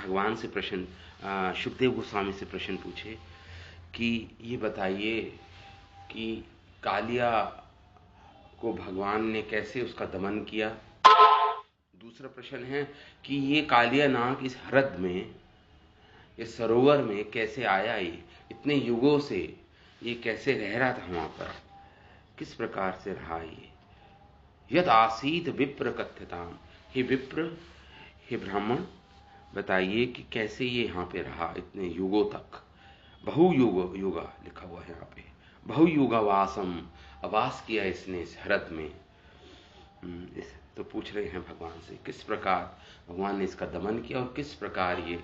भगवान से प्रश्न, शुकदेव गोस्वामी से प्रश्न पूछे कि ये बताइए कि कालिया को भगवान ने कैसे उसका दमन किया। दूसरा प्रश्न है कि ये कालिया नाग इस ह्रद में, इस सरोवर में कैसे आया, ये इतने युगों से ये कैसे रह रहा था वहां पर, किस प्रकार से रहा ये। यद आसीत विप्र कथ्यताम, हे विप्र, हे ब्राह्मण, बताइए कि कैसे ये यहाँ पे रहा इतने युगों तक। युगा लिखा हुआ है यहाँ पे, बहुयुगावासम, आवास किया इसने इस ह्रद में। तो पूछ रहे हैं भगवान से किस प्रकार भगवान ने इसका दमन किया और किस प्रकार ये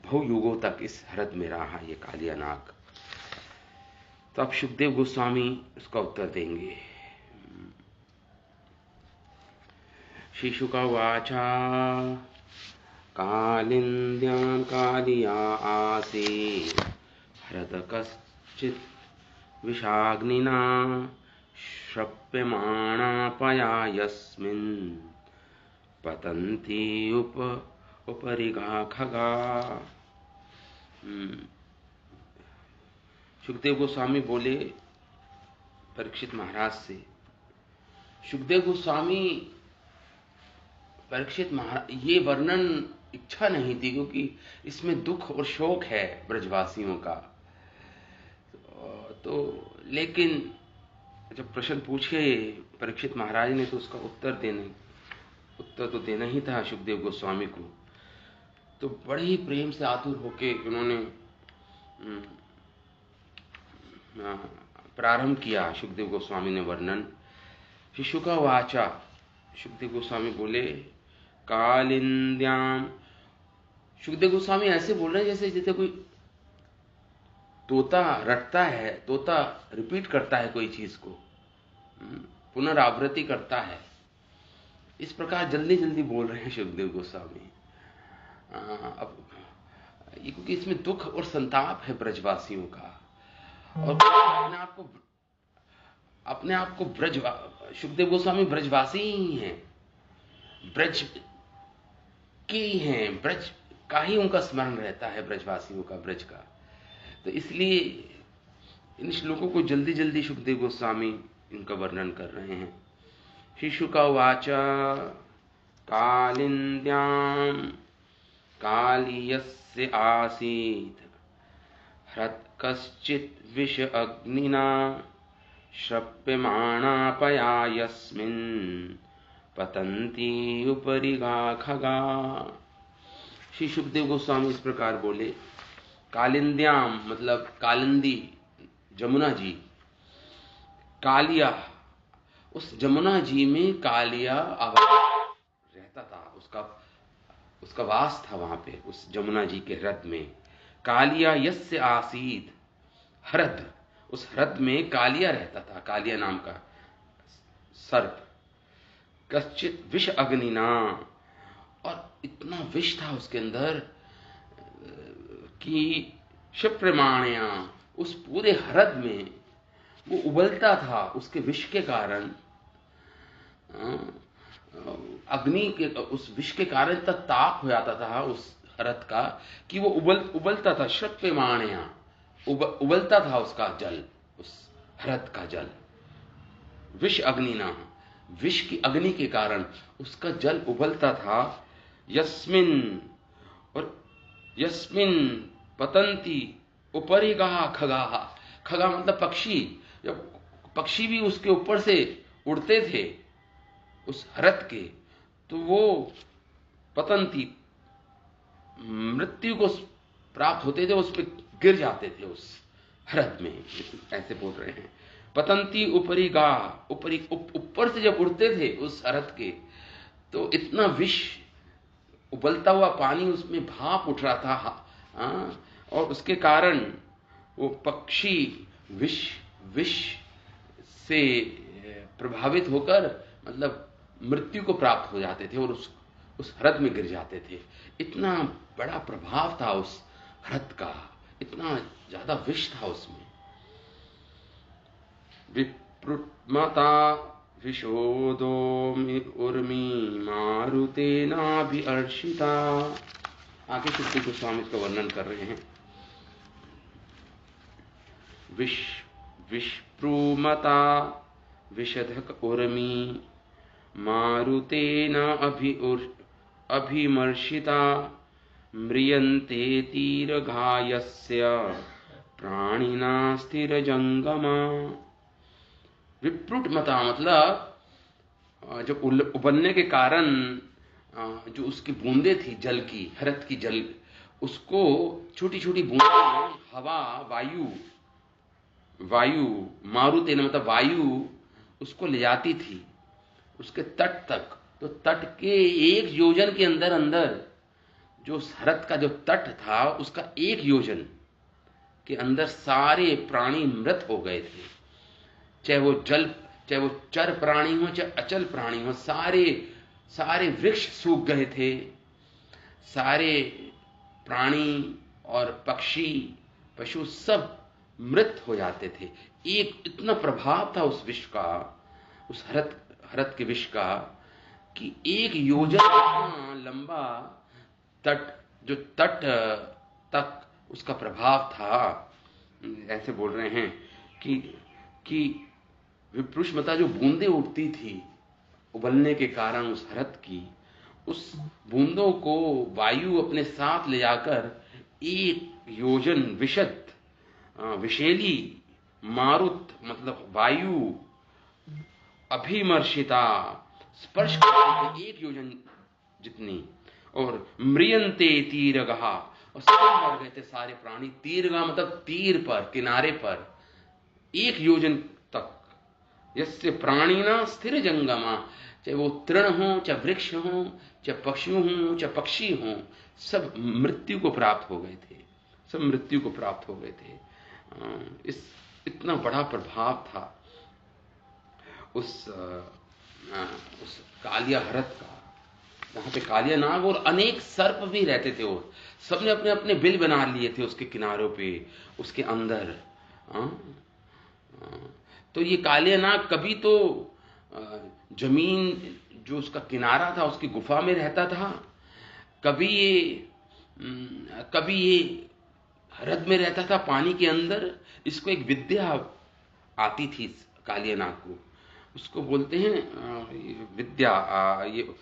बहुयुगों तक इस ह्रद में रहा ये कालिया नाग। तो अब शुकदेव गोस्वामी उसका उत्तर देंगे। शिशुकवाचा कालिन्द्यां कालिया आसीत् ह्रद कश्चित् विषाग्निना श्रप्यमाणा यस्मिन् पतन्ति उपरिगा खगा। शुकदेव गोस्वामी बोले परीक्षित महाराज से, शुकदेव गोस्वामी, परीक्षित महाराज, ये वर्णन इच्छा नहीं थी क्योंकि इसमें दुख और शोक है ब्रजवासियों का। तो लेकिन जब प्रश्न पूछे परीक्षित महाराज ने तो उसका उत्तर तो देना ही था शुकदेव गोस्वामी को। तो बड़े ही प्रेम से आतुर होके उन्होंने प्रारंभ किया शुकदेव गोस्वामी ने वर्णन। शिशु का वाचा, शुकदेव गोस्वामी बोले कालिंद्याम। शुकदेव गोस्वामी ऐसे बोल रहे हैं जैसे कोई तोता रटता है, तोता रिपीट करता है कोई चीज को, पुनरावृत्ति करता है, इस प्रकार जल्दी जल्दी बोल रहे हैं शुकदेव गोस्वामी। अब क्योंकि इसमें दुख और संताप है ब्रजवासियों का, और अपने आप को शुकदेव गोस्वामी ब्रजवासी ही हैं, ब्रज के ही हैं, ब्रज का ही उनका स्मरण रहता है, ब्रजवासियों का, ब्रज का। तो इसलिए इन श्लोकों को जल्दी जल्दी शुकदेव गोस्वामी इनका वर्णन कर रहे हैं। शिशु का वाचा कालिन्द्यां कालियस्य आसीत् ह्रद कश्चित् विष अग्निना श्रप्यमाणा यस्मिन् पतन्ति उपरिगा खगा। श्री शुकदेव गोस्वामी इस प्रकार बोले, कालिंद्याम मतलब कालिंदी, जमुना जी, कालिया, उस जमुना जी में कालिया रहता था, उसका वास था वहां पे, उस जमुना जी के ह्रद में। कालिया यस्य आसीत ह्रद, उस ह्रद में कालिया रहता था, कालिया नाम का सर्प। कश्चित विष अग्निना, और इतना विष था उसके अंदर कि क्षिप्रमाणया, उस पूरे ह्रद में वो उबलता था उसके विष के कारण, अग्नि के उस विष के कारण तक ताप हो जाता था उस ह्रद का कि वो उबलता था। क्षिप्रमाणया, उबलता था उसका जल, उस ह्रद का जल। विष अग्निना, विष की अग्नि के कारण उसका जल उबलता था। यस्मिन, और यस्मिन पतंती उपरिगा खगाहा, खगा मतलब पक्षी, जब पक्षी भी उसके ऊपर से उड़ते थे उस ह्रद के, तो वो पतंती, मृत्यु को प्राप्त होते थे, उस पर गिर जाते थे उस ह्रद में, ऐसे बोल रहे हैं। पतंती उपरिगा, ऊपर से जब उड़ते थे उस ह्रद के, तो इतना विष, उबलता हुआ पानी, उसमें भाप उठ रहा था, और उसके कारण वो पक्षी विष से प्रभावित होकर मतलब मृत्यु को प्राप्त हो जाते थे और उस ह्रद में गिर जाते थे। इतना बड़ा प्रभाव था उस ह्रद का, इतना ज्यादा विष था उसमें। विप्रुत्मता विशोदो उर्मी मारुतेनाभिहर्षिता आगे सुखदेव गोस्वामी इसका वर्णन कर रहे हैं। विष्प्रूमता विशधक उर्मी मारुतेन अभिमर्शिता म्रियन्ते तीरघायस्य प्राणिना स्थिरजंगमा। विप्रुटमता मतलब जो उबलने के कारण जो उसकी बूंदें थी जल की, हरत की जल, उसको छोटी छोटी बूंदें हवा वायु मारुतेन मतलब वायु उसको ले जाती थी उसके तट तक। तो तट के 1 योजन के अंदर अंदर जो हरत का जो तट था उसका 1 योजन के अंदर सारे प्राणी मृत हो गए थे। चाहे वो चर प्राणी हो चाहे अचल प्राणी हो, सारे वृक्ष सूख गए थे, सारे प्राणी और पशु सब मृत हो जाते थे। एक इतना प्रभाव था उस विष का, उस हरत के विष का, कि 1 योजन इतना लंबा तट तक उसका प्रभाव था। ऐसे बोल रहे हैं कि विप्रुष्मता जो बूंदें उठती थी उबलने के कारण उस हरत की, उस बूंदों को वायु अपने साथ ले जाकर 1 योजन विशेली मारुत मतलब वायु अभिमर्शिता स्पर्श करते थे 1 योजन जितनी, और म्रियंते तीरगहा और सब मर गए थे सारे प्राणी। तीरगा मतलब तीर पर, किनारे पर 1 योजन तक। यस्य प्राणिना स्थिर जंगमा, चाहे वो तृण हो चाहे वृक्ष हो चाहे पशु हो चाहे पक्षी हो, सब मृत्यु को प्राप्त हो गए थे, सब मृत्यु को प्राप्त हो गए थे। इस इतना बड़ा प्रभाव था उस कालिया हरत का। वहां पे कालिया नाग और अनेक सर्प भी रहते थे, और सबने अपने अपने बिल बना लिए थे उसके किनारों पे, उसके अंदर। तो ये कालिया नाग कभी तो जमीन जो उसका किनारा था उसकी गुफा में रहता था, कभी ये हरद में रहता था पानी के अंदर। इसको एक विद्या आती थी कालिया नाग को, उसको बोलते हैं विद्या, ये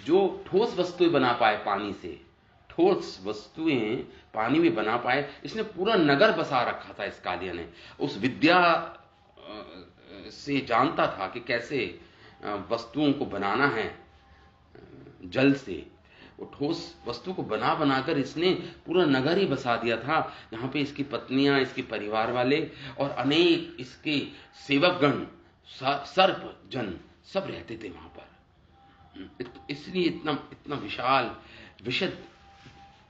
जो ठोस वस्तुएं बना पाए पानी से, ठोस वस्तुएं पानी में बना पाए, इसने पूरा नगर बसा रखा था इस कालिया ने। उस विद्या से जानता था कि कैसे वस्तुओं को बनाना है जल से। वो ठोस वस्तु को बना बनाकर इसने पूरा नगर ही बसा दिया था, जहां पे इसकी पत्नियां, इसके परिवार वाले और अनेक इसके सेवकगण, सर्प जन सब रहते थे वहां पर। इसलिए इतना विशाल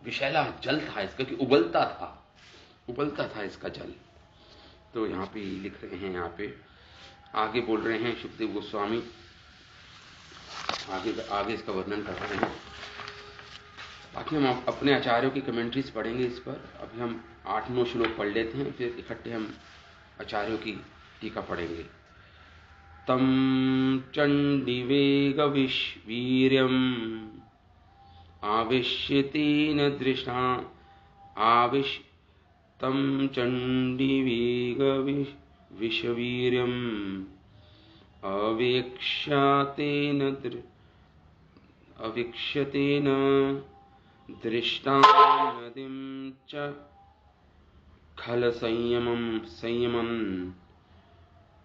विशैला जल था इसका कि उबलता था इसका जल। तो यहाँ पे लिख रहे हैं, यहाँ पे आगे बोल रहे हैं सुखदेव गोस्वामी, आगे इसका वर्णन कर रहे हैं। बाकी हम अपने आचार्यों की कमेंट्रीज पढ़ेंगे इस पर। अभी हम 8-9 श्लोक पढ़ लेते हैं, फिर इकट्ठे हम आचार्यों की टीका पढ़ेंगे। तम चंडीवेग वीर्यम आविश्यतेन दृष्टा तम चंडीवेग विषवीर्यम अवीक्ष्यतेन दृष्टां नदीं च खल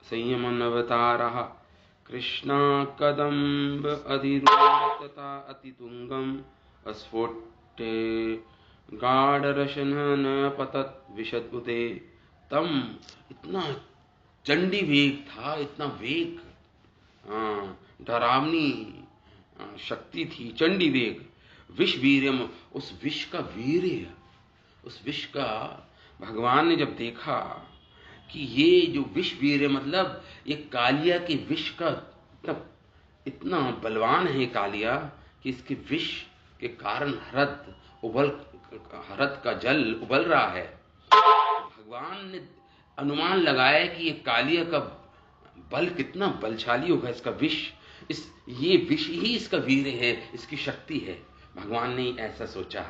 संयमन् अवतारः कृष्णा कदम्ब अधिरूढ तथा अतितुंगम अस्फोटे गाढ़रशन न पतत विशदुते। तम इतना चंडी वेग था, इतना वेग, डरावनी शक्ति थी, चंडी वेग। विष वीर्यम, उस विष का वीर्य, उस विष का भगवान ने जब देखा कि ये जो विष वीर्य मतलब ये कालिया के विष का इतना बलवान है कालिया कि इसके विष के कारण हरद का जल उबल रहा है। भगवान ने अनुमान लगाया कि ये कालिया का बल कितना बलशाली होगा, इसका विष, ये विष ही इसका वीर है, इसकी शक्ति है। भगवान ने ऐसा सोचा।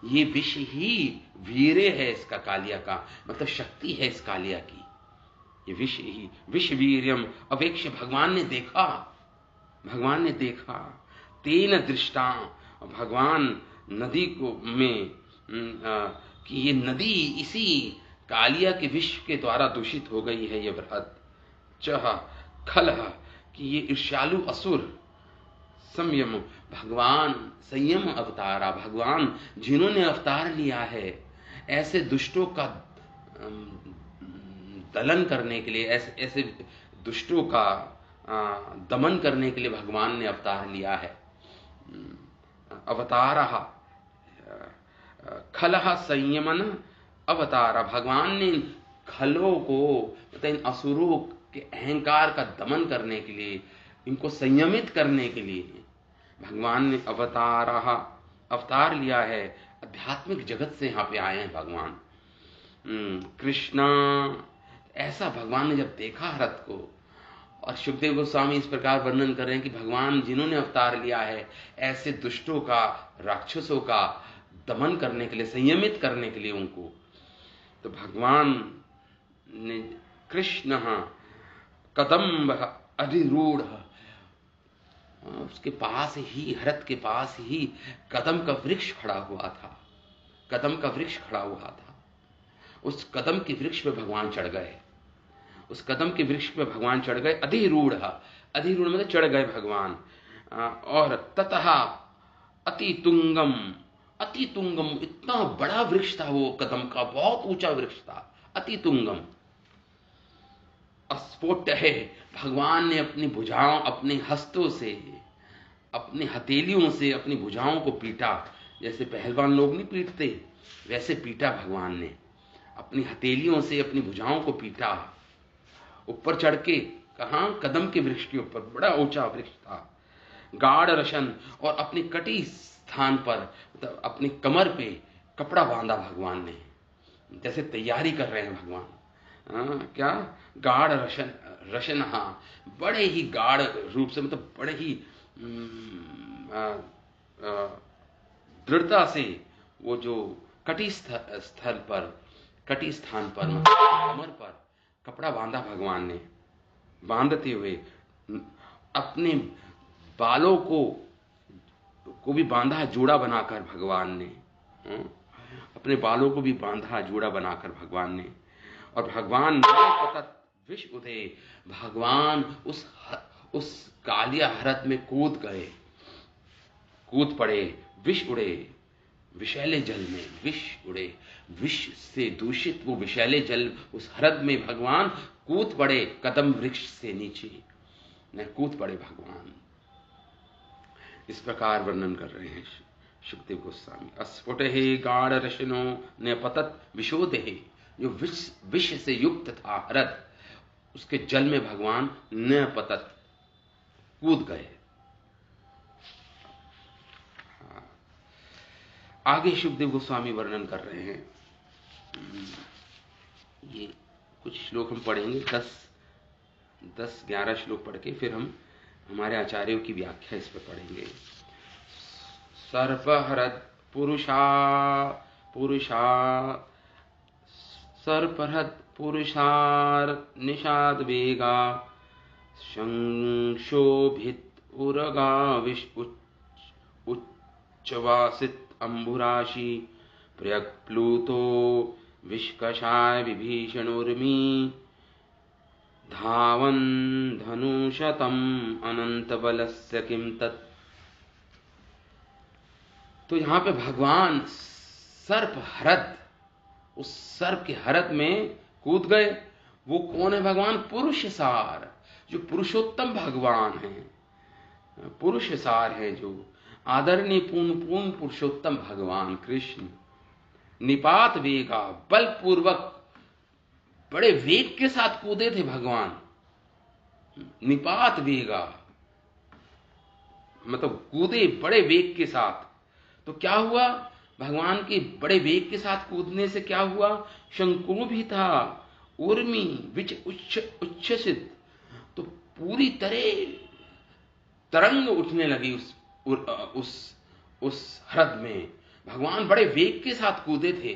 ये विष ही वीर्य है इसका, कालिया का मतलब शक्ति है इस कालिया की। ये विष ही, विष वीर्यम अवेक्ष, भगवान ने देखा, भगवान ने देखा। तेन दृष्टा, भगवान नदी को में कि ये नदी इसी कालिया के विष के द्वारा दूषित हो गई है, ये बृहद। चह खलह, कि ये ईर्ष्यालु असुर। संयम, भगवान संयम अवतारा, भगवान जिन्होंने अवतार लिया है ऐसे दुष्टों का दलन करने के लिए, ऐसे ऐसे दुष्टों का दमन करने के लिए भगवान ने अवतार लिया है। अवतारः खलः संयमन अवतारा, भगवान ने इन खलों को मतलब इन असुरों के अहंकार का दमन करने के लिए, इनको संयमित करने के लिए भगवान ने अवतार लिया है। आध्यात्मिक जगत से यहां पे आए हैं भगवान कृष्णा। ऐसा भगवान ने जब देखा हरत को, और सुखदेव गोस्वामी इस प्रकार वर्णन कर रहे हैं कि भगवान जिन्होंने अवतार लिया है ऐसे दुष्टों का, राक्षसों का दमन करने के लिए, संयमित करने के लिए उनको, तो भगवान ने कृष्ण कदम्ब अधिरूढ़, उसके पास ही, हरत के पास ही कदम का वृक्ष खड़ा हुआ था, कदम का वृक्ष खड़ा हुआ था। उस कदम के वृक्ष पे भगवान चढ़ गए, उस कदम के वृक्ष पे भगवान चढ़ गए। अधिरूढ़, अधिरूढ़ मतलब चढ़ गए भगवान। और ततः अति तुंगम, अति तुंगम, इतना बड़ा वृक्ष था वो कदम का, बहुत ऊंचा वृक्ष था, अति तुंगम। अस्फोट है, भगवान ने अपनी भुजाओं, अपने हस्तों से, अपनी हथेलियों से अपनी भुजाओं को पीटा, जैसे पहलवान लोग नहीं पीटते वैसे पीटा भगवान ने, अपनी हथेलियों से अपनी भुजाओं को पीटा। ऊपर चढ़ के, कहां, कदम के वृक्ष के ऊपर, बड़ा ऊंचा वृक्ष था। गाढ़ रशन, और अपनी कटी स्थान पर, मतलब अपनी कमर पे कपड़ा बांधा भगवान ने, जैसे तैयारी कर रहे हैं भगवान। क्या, गाढ़ रशन, रशन, बड़े ही गाढ़ रूप से, मतलब बड़े ही दृढ़ता से वो जो कटी स्थल पर, कटी स्थान पर, मतलब कमर पर कपड़ा बांधा भगवान ने। बांधते हुए अपने बालों को भी बांधा, जूड़ा बनाकर भगवान ने, अपने बालों को भी बांधा, जूड़ा बनाकर भगवान ने। और भगवान विष उदे, भगवान उस कालिया हरत में कूद गए, कूद पड़े, विष उड़े, विषैले जल में विष उड़े, विष से दूषित वो विषैले जल, उस हरद में भगवान कूद पड़े, कदम वृक्ष से नीचे न कूद पड़े भगवान। इस प्रकार वर्णन कर रहे हैं सुखदेव गोस्वामी। अस्फुट हे गाढ़ रशनो न पतत विशोध है, जो विष से युक्त था हरद, उसके जल में भगवान न पतत, कूद गए। आगे सुखदेव गोस्वामी वर्णन कर रहे हैं, ये कुछ श्लोक हम पढ़ेंगे, 10-11 श्लोक पढ़ के फिर हम हमारे आचार्यों की व्याख्या इस पर पढ़ेंगे। सर्पहरद पुरुषा सर्पहरद पुरुषार निषाद वेगा, संक्षोभित उरगा विष उच्चवासित अंबुराशि, प्रयक्प्लुतो विष्कषाय विभीषणोर्मी, धावन धनुषतम अनंत बलस्य किम तत्। तो यहां पे भगवान सर्प हरद, उस सर्प के हरद में कूद गए। वो कौन है भगवान? पुरुष सार, जो पुरुषोत्तम भगवान है, पुरुष सार है, जो आदरणीय पूर्ण पुरुषोत्तम भगवान कृष्ण। निपात वेगा, बलपूर्वक बड़े वेग के साथ कूदे थे भगवान। निपात वेगा मतलब कूदे बड़े वेग के साथ। तो क्या हुआ? भगवान के बड़े वेग के साथ कूदने से क्या हुआ? शंकुर भी था, उर्मी विच उच्छ्वसित, तो पूरी तरह तरंग उठने लगी उस हृद में। भगवान बड़े वेग के साथ कूदे थे,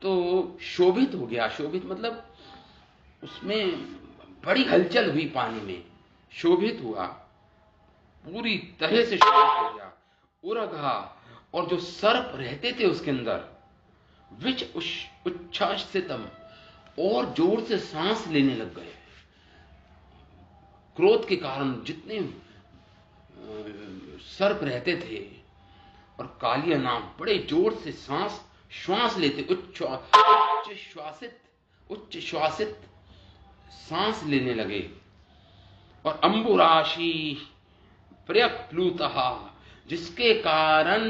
तो शोभित हो गया। शोभित मतलब उसमें बड़ी हलचल हुई, पानी में शोभित हुआ, पूरी तरह से शोभित हो गया, उरघा। और जो सर्प रहते थे उसके अंदर, विच उच्छ्वासितम, और जोर से सांस लेने लग गए। क्रोध के कारण जितने सर्प रहते थे, और कालिया नाग बड़े जोर से श्वास लेते, उच्च श्वासित सांस लेने लगे। और अंबुराशि प्रयक्प्लुतः, जिसके कारण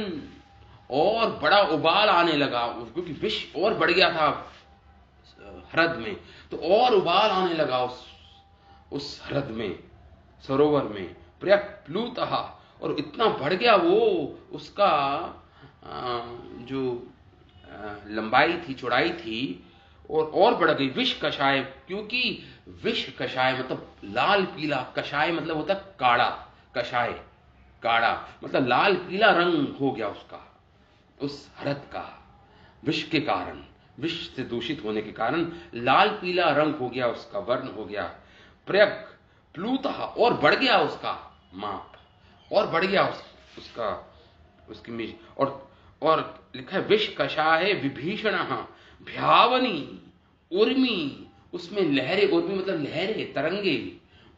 और बड़ा उबाल आने लगा, क्योंकि विष और बढ़ गया था ह्रद में, तो और उबाल आने लगा उस ह्रद में, सरोवर में। प्रयक्प्लुतः, और इतना बढ़ गया वो, उसका जो लंबाई थी, चौड़ाई थी, और बढ़ गई। विष कषाय, क्योंकि विष कषाय मतलब लाल पीला, कषाय मतलब होता काड़ा, कषाय काड़ा मतलब लाल पीला रंग हो गया उसका, उस ह्रद का, विष के कारण, विष से दूषित होने के कारण लाल पीला रंग हो गया, उसका वर्ण हो गया। प्रयग प्लूतः, और बढ़ गया उसका माप, और बढ़ गया उसका, उसकी मेज। और लिखा है विष कषाय विभीषण भयावनी उर्मी, उसमें लहरें, उर्मी मतलब लहरें, तरंगे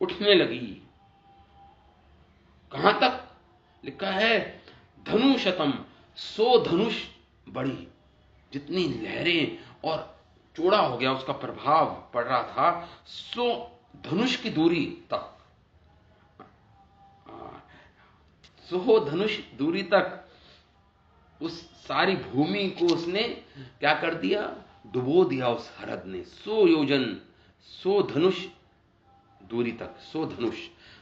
उठने लगी। कहां तक लिखा है? धनुषतम, 100 धनुष बड़ी, जितनी लहरें, और चौड़ा हो गया, उसका प्रभाव पड़ रहा था 100 धनुष की दूरी तक, 100 धनुष दूरी तक उस सारी भूमि को उसने क्या कर दिया? डुबो दिया उस ह्रद ने। 100 योजन, 100 धनुष दूरी तक, 100 धनुष।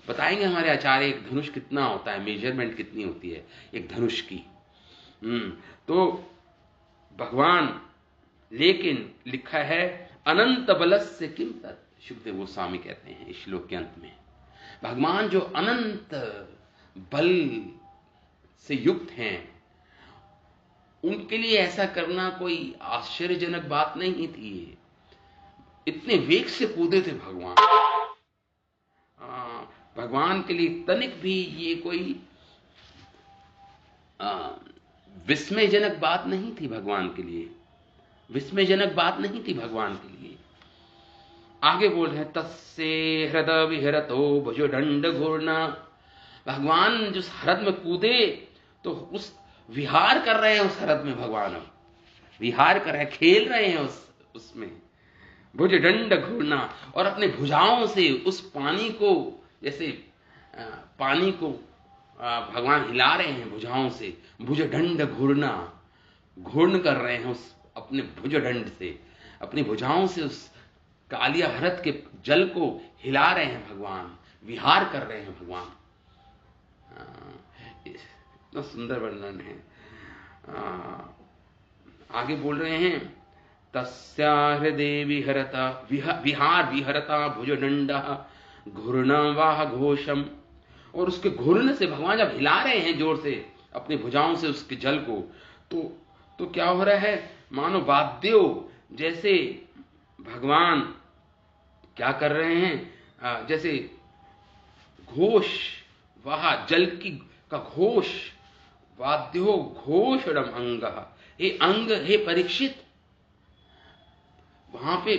बताएंगे हमारे आचार्य एक धनुष कितना होता है, मेजरमेंट कितनी होती है एक धनुष की। तो भगवान, लेकिन लिखा है अनंत बलस्य किम तत्, सुखदेव गोस्वामी कहते हैं इस श्लोक के अंत में, भगवान जो अनंत बल से युक्त हैं, उनके लिए ऐसा करना कोई आश्चर्यजनक बात नहीं थी। इतने वेग से कूदे थे भगवान। भगवान के लिए तनिक भी ये कोई विस्मयजनक बात नहीं थी। भगवान के लिए विस्मयजनक बात नहीं थी भगवान के लिए। आगे बोल रहे हैं तस्से हृदय विहरतो भुजो दंड घूर्णा, भगवान जो ह्रद में कूदे तो उस विहार कर रहे हैं उस ह्रद में, भगवान अब विहार कर रहे हैं, खेल रहे हैं उसमें। भुज दंड घूर्णा, और अपने भुजाओं से उस पानी को, जैसे पानी को भगवान हिला रहे हैं भुजाओं से। भुज दंड घूर्णा, घूर्ण कर रहे हैं उस अपने भुज दंड से, अपनी भुजाओं से उस कालिया ह्रद के जल को हिला रहे हैं भगवान, विहार कर रहे हैं भगवान। इतना सुंदर वर्णन है। आगे बोल रहे हैं तस्या हृदय विहरता, विहार विहरता भुजदंडा घूर्णवाह घोषम, और उसके घूर्ण से भगवान जब हिला रहे हैं जोर से अपनी भुजाओं से उसके जल को, तो क्या हो रहा है? मानो वाद्यो, जैसे भगवान क्या कर रहे हैं? जैसे घोष, वह जल की का घोष, वाद्यो घोषणम अंग, हे अंग, हे परीक्षित, वहां पे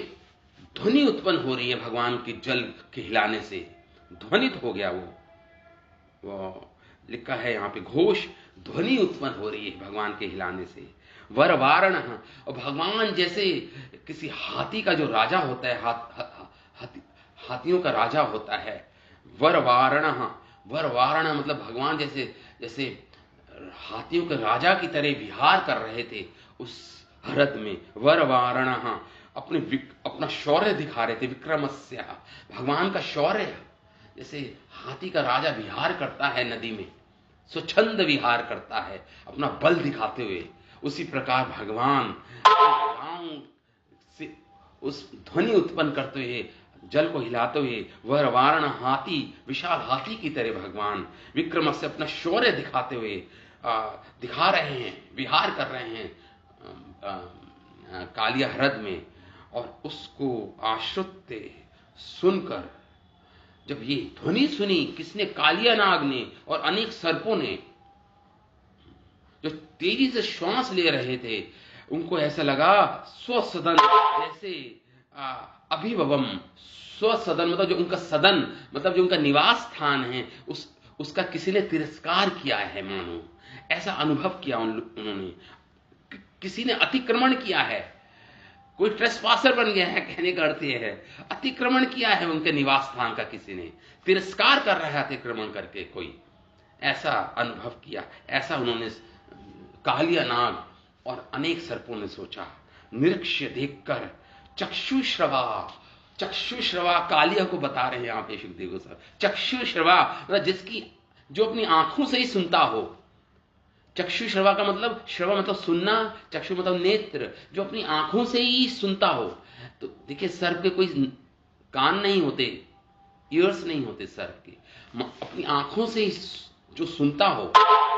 ध्वनि उत्पन्न हो रही है भगवान के जल के हिलाने से, ध्वनित हो गया वो लिखा है यहां पे, घोष, ध्वनि उत्पन्न हो रही है भगवान के हिलाने से। वर वारण, और भगवान जैसे किसी हाथी का जो राजा होता है, हाथियों का राजा होता है। वर वारण, वर वारण मतलब भगवान जैसे हाथियों के राजा की तरह विहार कर रहे थे उस ह्रद में। वर वारण, अपना शौर्य दिखा रहे थे। विक्रमस्य, भगवान का शौर्य, जैसे हाथी का राजा विहार करता है नदी में, स्वच्छंद विहार करता है अपना बल दिखाते हुए, उसी प्रकार भगवान से उस ध्वनि उत्पन्न करते हुए, जल को हिलाते हुए, वर वारण, हाथी, विशाल हाथी की तरह भगवान विक्रम से अपना शौर्य दिखाते हुए दिखा रहे हैं, विहार कर रहे हैं कालिया ह्रद में, और उसको आश्रित सुनकर जब ये ध्वनि सुनी, किसने? कालिया नाग ने और अनेक सर्पों ने, जो तेजी से श्वास ले रहे थे, उनको ऐसा लगा स्वसदन, जैसे अभिभवम, स्वसदन मतलब जो उनका सदन, मतलब जो उनका निवास स्थान है, उसका किसी ने तिरस्कार किया है, मानो ऐसा अनुभव किया उन्होंने। किसी ने अतिक्रमण किया है, कोई ट्रेसपासर बन गया है, कहने का अर्थ यह है अतिक्रमण किया है उनके निवास स्थान का, किसी ने तिरस्कार कर रहा है अतिक्रमण करके, कोई ऐसा अनुभव किया। ऐसा उन्होंने कालिया नाग और अनेक सर्पों ने सोचा। निरीक्ष्य देखकर चक्षुश्रवा कालिया को बता रहे हैं यहां पे सुखदेव गोस्वामी। चक्षुश्रवा मतलब जिसकी, जो अपनी आंखों से ही सुनता हो। चक्षुश्रवा का मतलब, श्रवा मतलब सुनना, चक्षु मतलब नेत्र, जो अपनी आंखों से ही सुनता हो। तो देखिए सर्प के कोई कान नहीं होते, ईयर्स नहीं होते सर्प के, अपनी आंखों से ही जो सुनता हो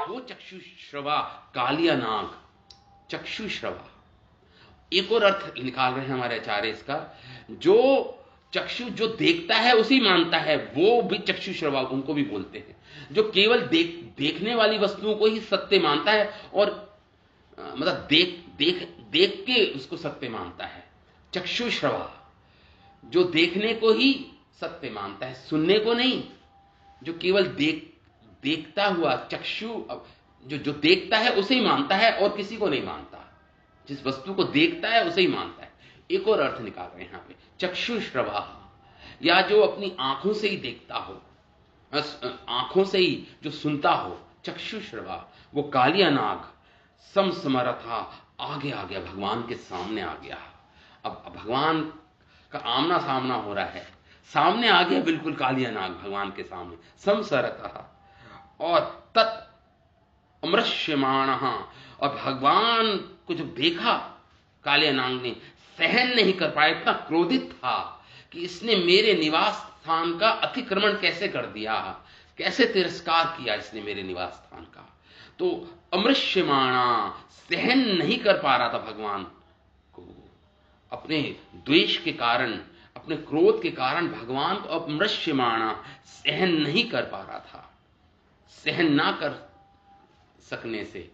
वो चक्षुश्रवा, कालिया नाग, चक्षुश्रवा। एक और अर्थ निकाल रहे हैं हमारे आचार्य इसका, जो चक्षु जो देखता है उसी मानता है, वो भी चक्षुश्रवा उनको भी बोलते हैं। जो केवल देखने वाली वस्तुओं को ही सत्य मानता है, और मतलब देख के उसको सत्य मानता है, चक्षुश्रवा। जो देखने को ही सत्य मानता है, सुनने को नहीं। जो केवल देखता हुआ, चक्षु जो देखता है उसे ही मानता है और किसी को नहीं मानता। जिस वस्तु को देखता है उसे ही मानता है। एक और अर्थ निकाल रहे हैं यहां पे, चक्षुश्रवा, या जो अपनी आंखों से ही देखता हो, आंखों से ही जो सुनता हो, चक्षुश्रवा। वो कालिया नाग समसमरथा, आगे आ गया, भगवान के सामने आ गया। अब भगवान का आमना सामना हो रहा है, सामने आ गया बिल्कुल कालिया नाग भगवान के सामने, समसरथा। और तत् अमृष्यमाण, और भगवान को जब देखा कालिया नाग ने, सहन नहीं कर पाया, इतना क्रोधित था कि इसने मेरे निवास स्थान का अतिक्रमण कैसे कर दिया, कैसे तिरस्कार किया इसने मेरे निवास स्थान का। तो अमृष्यमाणा, सहन नहीं कर पा रहा था भगवान को, अपने द्वेष के कारण, अपने क्रोध के कारण भगवान को अमृष्यमाणा, सहन नहीं कर पा रहा था। सहन ना कर सकने से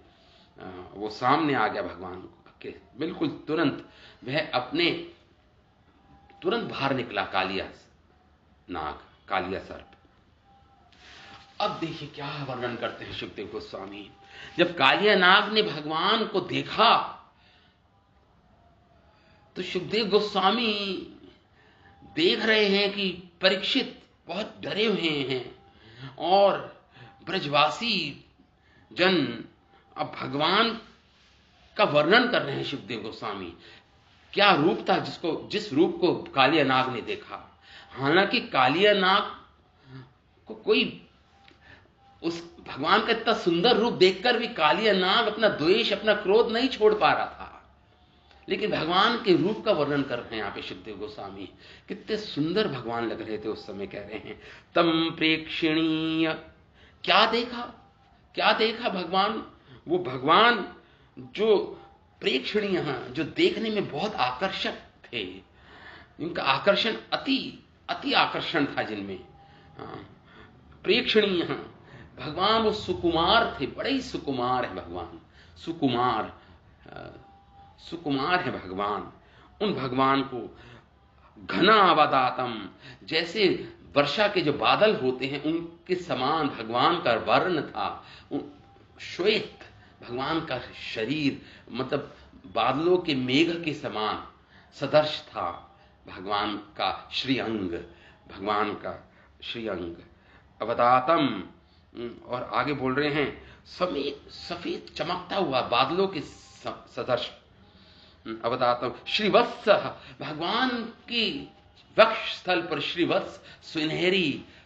वो सामने आ गया भगवान के, बिल्कुल तुरंत वह अपने तुरंत बाहर निकला कालिया नाग, कालिया सर्प। अब देखिए क्या वर्णन करते हैं सुखदेव गोस्वामी। जब कालिया नाग ने भगवान को देखा तो सुखदेव गोस्वामी देख रहे हैं कि परीक्षित बहुत डरे हुए हैं, और ब्रजवासी जन अब भगवान का वर्णन कर रहे हैं सुखदेव गोस्वामी। क्या रूप था जिस रूप को कालिया नाग ने देखा। हालांकि कालिया नाग को कोई उस भगवान का इतना सुंदर रूप देखकर भी कालिया नाग अपना द्वेष, अपना क्रोध नहीं छोड़ पा रहा था। लेकिन भगवान के रूप का वर्णन कर रहे हैं यहाँ पे सुखदेव गोस्वामी। कितने सुंदर भगवान लग रहे थे उस समय। कह रहे हैं तम प्रेक्षणीय, क्या देखा भगवान। वो भगवान जो प्रेक्षणीय, जो देखने में बहुत आकर्षक थे, इनका आकर्षण अति आकर्षण था जिनमें। प्रेक्षणीय भगवान, वो सुकुमार थे, बड़े ही सुकुमार है भगवान, सुकुमार है भगवान। उन भगवान को घना अवदातम, जैसे वर्षा के जो बादल होते हैं उनके समान भगवान का वर्ण था। श्वेत भगवान का शरीर, मतलब बादलों के मेघ के समान सदर्श था भगवान का श्रीअंग, भगवान का श्रीअंग अवदातम। और आगे बोल रहे हैं सफेद चमकता हुआ बादलों के सदर्श अवदातम। श्रीवत्स, भगवान की वक्ष स्थल पर श्रीवत्स,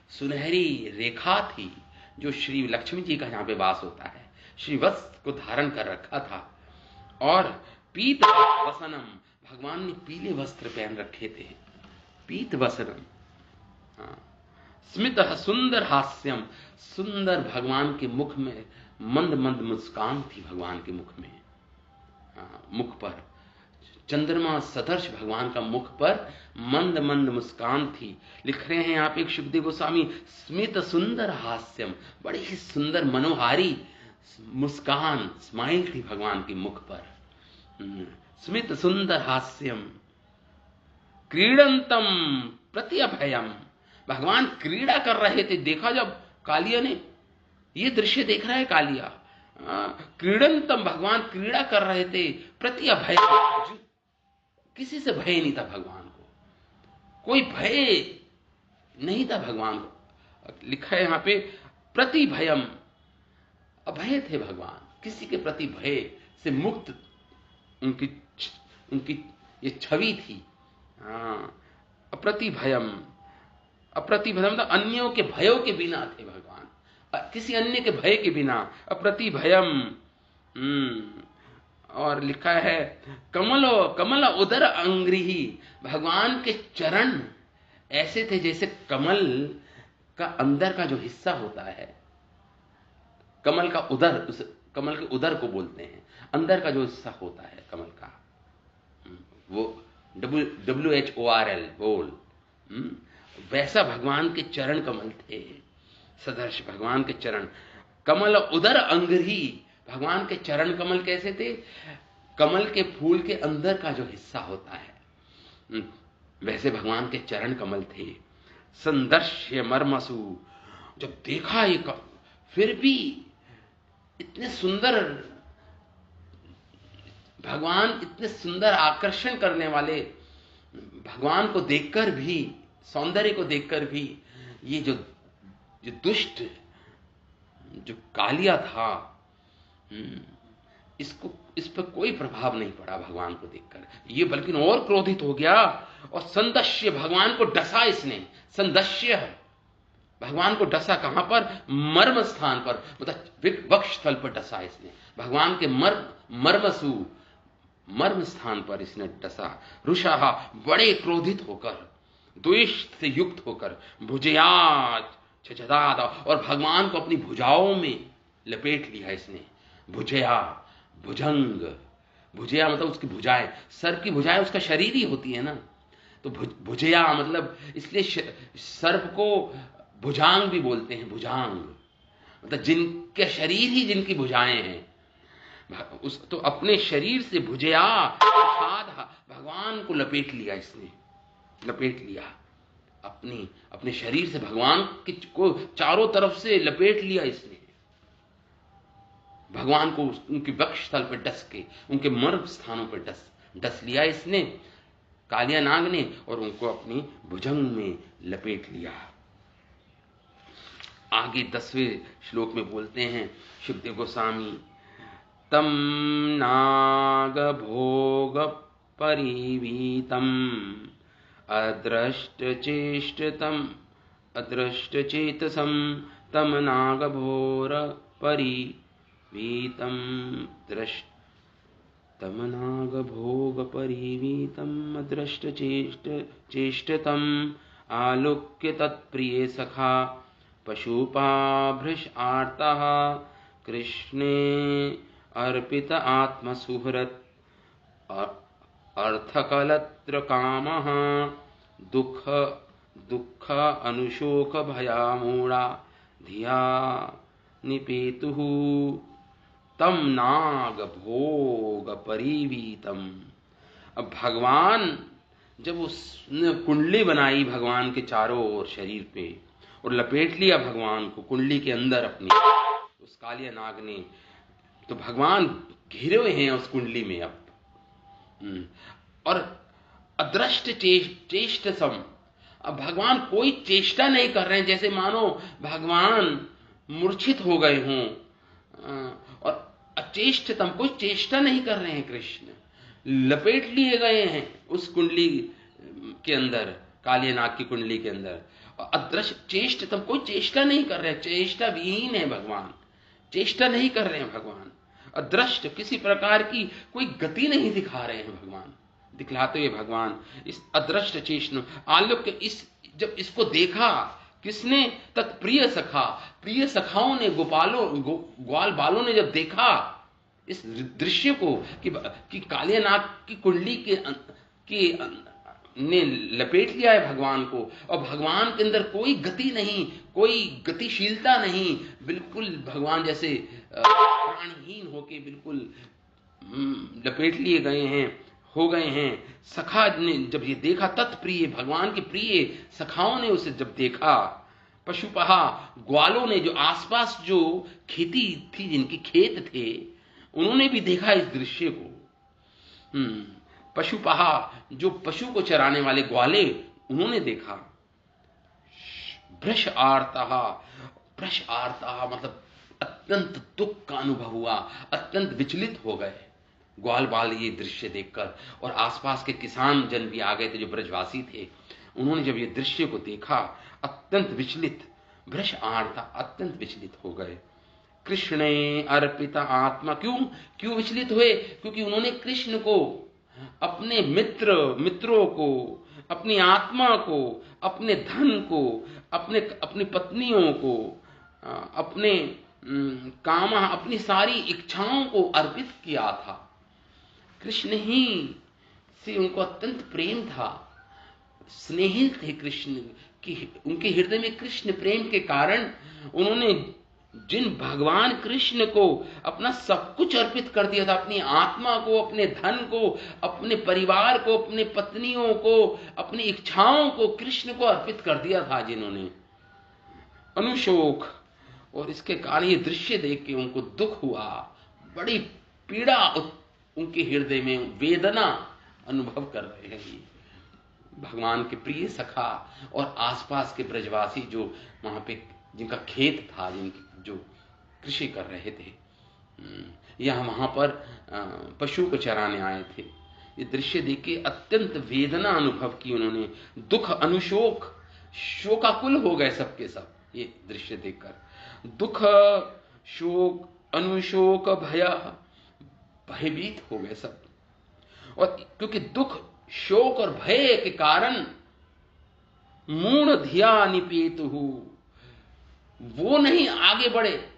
सुनहरी रेखा थी, जो श्री लक्ष्मी जी का यहां पे वास होता है। श्रीवत्स को धारण कर रखा था। और पीत वसनम, भगवान ने पीले वस्त्र पहन रखे थे, पीत वसनम। स्मित सुंदर हास्यम, सुंदर भगवान के मुख में मंद मंद मुस्कान थी भगवान के मुख में, मुख पर चंद्रमा सदर्श भगवान का मुख पर मंद मंद मुस्कान थी। लिख रहे हैं यहाँ पे एक सुखदेव गोस्वामी, स्मित सुंदर हास्यम, बड़ी ही सुंदर मनोहारी मुस्कान, स्माइल थी भगवान के मुख पर। स्मित सुंदर हास्यम क्रीडंतम प्रति अभयम, भगवान क्रीड़ा कर रहे थे। देखा जब कालिया ने, ये दृश्य देख रहा है कालिया, क्रीडंतम, भगवान क्रीड़ा कर रहे थे, प्रति अभय, किसी से भय नहीं था भगवान को, कोई भय नहीं था भगवान को। लिखा है यहां पे प्रति भयम, अभय थे भगवान, किसी के प्रति भय से मुक्त उनकी ये छवि थी। अप्रति भयम, अप्रति भयम मतलब अन्यों के भयों के बिना थे भगवान, किसी अन्य के भय के बिना, अप्रति भयम। और लिखा है कमल उदर अंग्रिही, भगवान के चरण ऐसे थे जैसे कमल का अंदर का जो हिस्सा होता है, कमल का उदर, उस कमल के उदर को बोलते हैं, अंदर का जो हिस्सा होता है कमल का, वो WHORL बोल, वैसा भगवान के चरण कमल थे, सदर्श भगवान के चरण। कमल उदर अंग्रही, भगवान के चरण कमल कैसे थे, कमल के फूल के अंदर का जो हिस्सा होता है वैसे भगवान के चरण कमल थे। संदर्श्य मर्मसु, जब देखा ये फिर भी इतने सुंदर भगवान, इतने सुंदर आकर्षण करने वाले भगवान को देखकर भी, सौंदर्य को देखकर भी, ये जो दुष्ट जो कालिया था, इस पर कोई प्रभाव नहीं पड़ा भगवान को देखकर, ये बल्कि और क्रोधित हो गया और संदश्य, भगवान को डसा इसने। संदश्य, भगवान को डसा कहां पर, मर्म स्थान पर, मतलब वक्ष स्थल पर डसा इसने, भगवान के मर्मसु, मर्म स्थान पर इसने डसा। रुषाहा, बड़े क्रोधित होकर, द्वेष से युक्त होकर, भुजयात छछदाद, और भगवान को अपनी भुजाओं में लपेट लिया इसने। भुजया, भुजंग, भुजया मतलब उसकी भुजाएं, सर की भुजाएं उसका शरीर ही होती है ना, तो भुजया मतलब, इसलिए सर्प को भुजांग भी बोलते हैं, भुजांग मतलब जिनके शरीर ही जिनकी भुजाएं हैं, तो अपने शरीर से भुजया, भगवान को लपेट लिया इसने, लपेट लिया अपने शरीर से, भगवान को चारों तरफ से लपेट लिया इसने, भगवान को उनके वक्ष स्थल पर डस के, उनके मर्म स्थानों पर डस लिया इसने, कालिया नाग ने, और उनको अपनी भुजंग में लपेट लिया। आगे 10वें श्लोक में बोलते हैं सुखदेव गोस्वामी, तम नाग भोग परिवीतम अदृष्ट चेतसम तम नाग भोर परिवीतम तम नाग भोग परिवीतम अदृष्ट चेष्टतम आलोक्य तत्प्रिय सखा पशुपाभृश आर्तः कृष्णे अर्पित आत्मसुहृत् अर्थकलत्र कामः दुःख अनुशोक भयामूढ़ा धिया निपेतुः तम नाग भोग परिवीतम। अब भगवान जब उसने कुंडली बनाई भगवान के चारों ओर शरीर पे और लपेट लिया भगवान को कुंडली के अंदर अपनी, उस कालिया नाग ने, तो भगवान घिरे हुए हैं उस कुंडली में अब, और अदृष्ट चेष्टसम, अब भगवान कोई चेष्टा नहीं कर रहे हैं, जैसे मानो भगवान मूर्छित हो गए हों, और अचेष्टतम, कोई चेष्टा नहीं कर रहे हैं कृष्ण, लपेट लिए गए हैं उस कुंडली के अंदर, कालिया नाग की कुंडली के अंदर। अदृश्य चेष्टतम, कोई चेष्टा नहीं कर रहे, चेष्टा विहीन है भगवान, चेष्टा नहीं कर रहे हैं भगवान। अदृष्ट, किसी प्रकार की कोई गति नहीं दिखा रहे हैं भगवान, दिखलाते हुए भगवान इस अदृष्ट चेष्ट आलोक, इस जब इसको देखा किसने? तत्प्रिय सखा, प्रिय सखाओं ने, ग्वाल बालों ने जब देखा इस दृश्य को कि कालियानाग की कुंडली ने लपेट लिया है भगवान को, और भगवान के अंदर कोई गति नहीं, कोई गतिशीलता नहीं, बिल्कुल भगवान जैसे प्राणहीन होके बिल्कुल लपेट लिए गए हैं, हो गए हैं। सखा ने जब ये देखा, तत्प्रिय, भगवान के प्रिय सखाओं ने उसे जब देखा, पशुपहा, ग्वालों ने, जो आसपास जो खेती थी, जिनके खेत थे, उन्होंने भी देखा इस दृश्य को। पशुपहा, जो पशु को चराने वाले ग्वाले, उन्होंने देखा। भ्रश आर्तः, भ्रश आर्तः मतलब अत्यंत दुख का अनुभव हुआ, अत्यंत विचलित हो गए ग्वाल बाल ये दृश्य देखकर। और आसपास के किसान जन भी आ गए थे, जो ब्रजवासी थे, उन्होंने जब ये दृश्य को देखा, अत्यंत विचलित, भ्रश आर्ता, अत्यंत विचलित हो गए। कृष्णे अर्पित आत्मा, क्यों विचलित हुए? क्योंकि उन्होंने कृष्ण को, अपने मित्रों को, अपनी आत्मा को, अपने धन को, अपनी पत्नियों को, अपने काम, अपनी सारी इच्छाओं को अर्पित किया था। कृष्ण ही से उनको अत्यंत प्रेम था, स्नेहिल थे कृष्ण की, उनके हृदय में कृष्ण प्रेम के कारण उन्होंने जिन भगवान कृष्ण को अपना सब कुछ अर्पित कर दिया था, अपनी आत्मा को, अपने धन को, अपने परिवार को, अपने पत्नियों को, अपनी इच्छाओं को कृष्ण को अर्पित कर दिया था जिन्होंने, अनुशोक। और इसके कारण ये दृश्य देख के उनको दुख हुआ, बड़ी पीड़ा उनके हृदय में, वेदना अनुभव कर रहे हैं भगवान के प्रिय सखा और आसपास के ब्रजवासी जो वहां पे, जिनका खेत था, जो कृषि कर रहे थे, या वहां पर पशु को चराने आए थे। ये दृश्य देख के अत्यंत वेदना अनुभव की उन्होंने, दुख, अनुशोक, शोकाकुल हो गए सबके सब ये दृश्य देखकर। दुख, शोक, अनुशोक, भयभीत हो गए सब। और क्योंकि दुख, शोक और भय के कारण मूढ़ धिया निपेतु, वो नहीं आगे बढ़े।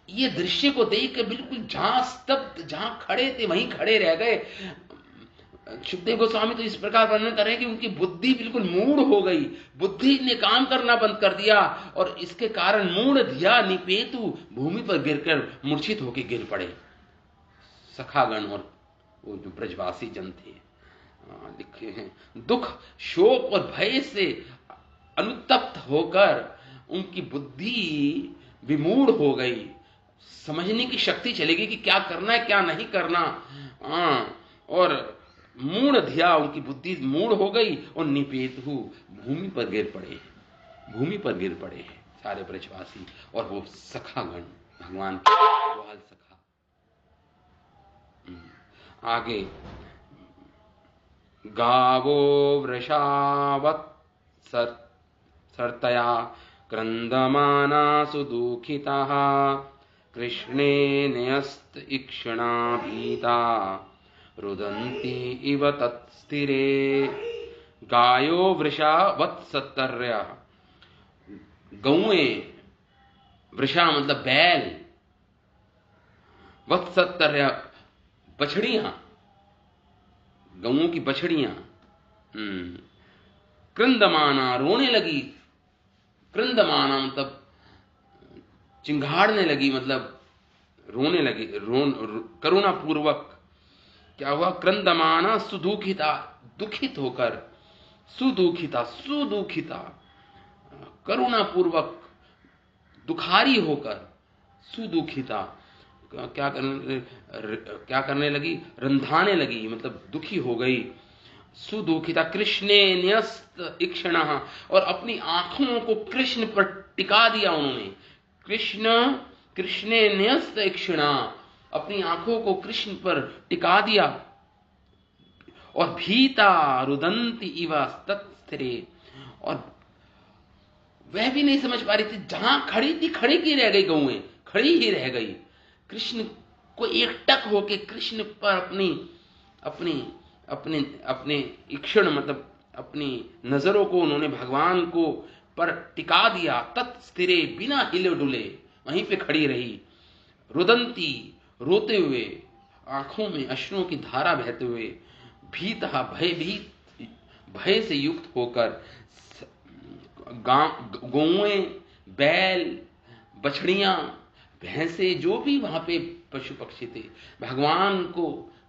ये दृश्य को देख के बिल्कुल जहां स्तब्ध, जहां खड़े थे वहीं खड़े रह गए। सुखदेव गोस्वामी तो इस प्रकार वर्णन कर रहे हैं कि उनकी बुद्धि बिल्कुल मूढ़ हो गई, बुद्धि ने काम करना बंद कर दिया, और इसके कारण मूढ़ धिया निपेतु, भूमि पर गिरकर मूर्छित होकर गिर पड़े सखागण और वो जो ब्रजवासी जन थे। लिखे हैं, दुख, शोक और भय से अनुतप्त होकर उनकी बुद्धि विमूढ़ हो गई, समझने की शक्ति चली गई कि क्या करना है क्या नहीं करना। और मूढ़ धिया, उनकी बुद्धि मूढ़ हो गई, और निपेतु, भूमि पर गिर पड़े सारे ब्रजवासी और वो सखागण, भगवान के ग्वाल सखा। आगे, गावो वृषावत् सर्तया क्रन्दमाना सुदुःखिताः, कृष्णे न्यस्त इक्षणा भीता, रुदन्ति इव तत्स्थिरे। गायो वृषा वत्सतर्या, गौएं, वृषा मतलब बैल, वत्सतर्या बछड़ियां, गौओं की बछड़ियां, क्रंदमाना, रोने लगी। क्रंदमाना मतलब चिंघाड़ने लगी, मतलब रोने लगी, करुणा पूर्वक। क्या हुआ? क्रंदमाना सुदुखिता, दुखित होकर, सुदुखिता, करुणा पूर्वक, दुखारी होकर, सुदुखिता। क्या करने लगी? रंधाने लगी, मतलब दुखी हो गई। सुदुखिता, कृष्णे न्यस्त इक्षणा, और अपनी आंखों को कृष्ण पर टिका दिया उन्होंने। कृष्णे न्यस्त इक्षणा, अपनी आंखों को कृष्ण पर टिका दिया। और भीता रुदंती इव तत्स्थिरे, और वह भी नहीं समझ पा रही थी, जहां खड़ी थी खड़ी की रह गई, गौएं खड़ी ही रह गई। कृष्ण को एकटक होके कृष्ण पर अपने इक्षण मतलब अपनी नजरों को उन्होंने भगवान को पर टिका दिया, तत्स्थिरे बिना हिले डुले वहीं पे खड़ी रही। रुदंती, रोते हुए, आंखों में अश्रुओं की धारा बहते हुए, भीतहा भयभीत, भय से युक्त होकर गौएं, बैल, बछड़ियां, भैंसे, जो भी वहां पे पशु पक्षी थे, भगवान को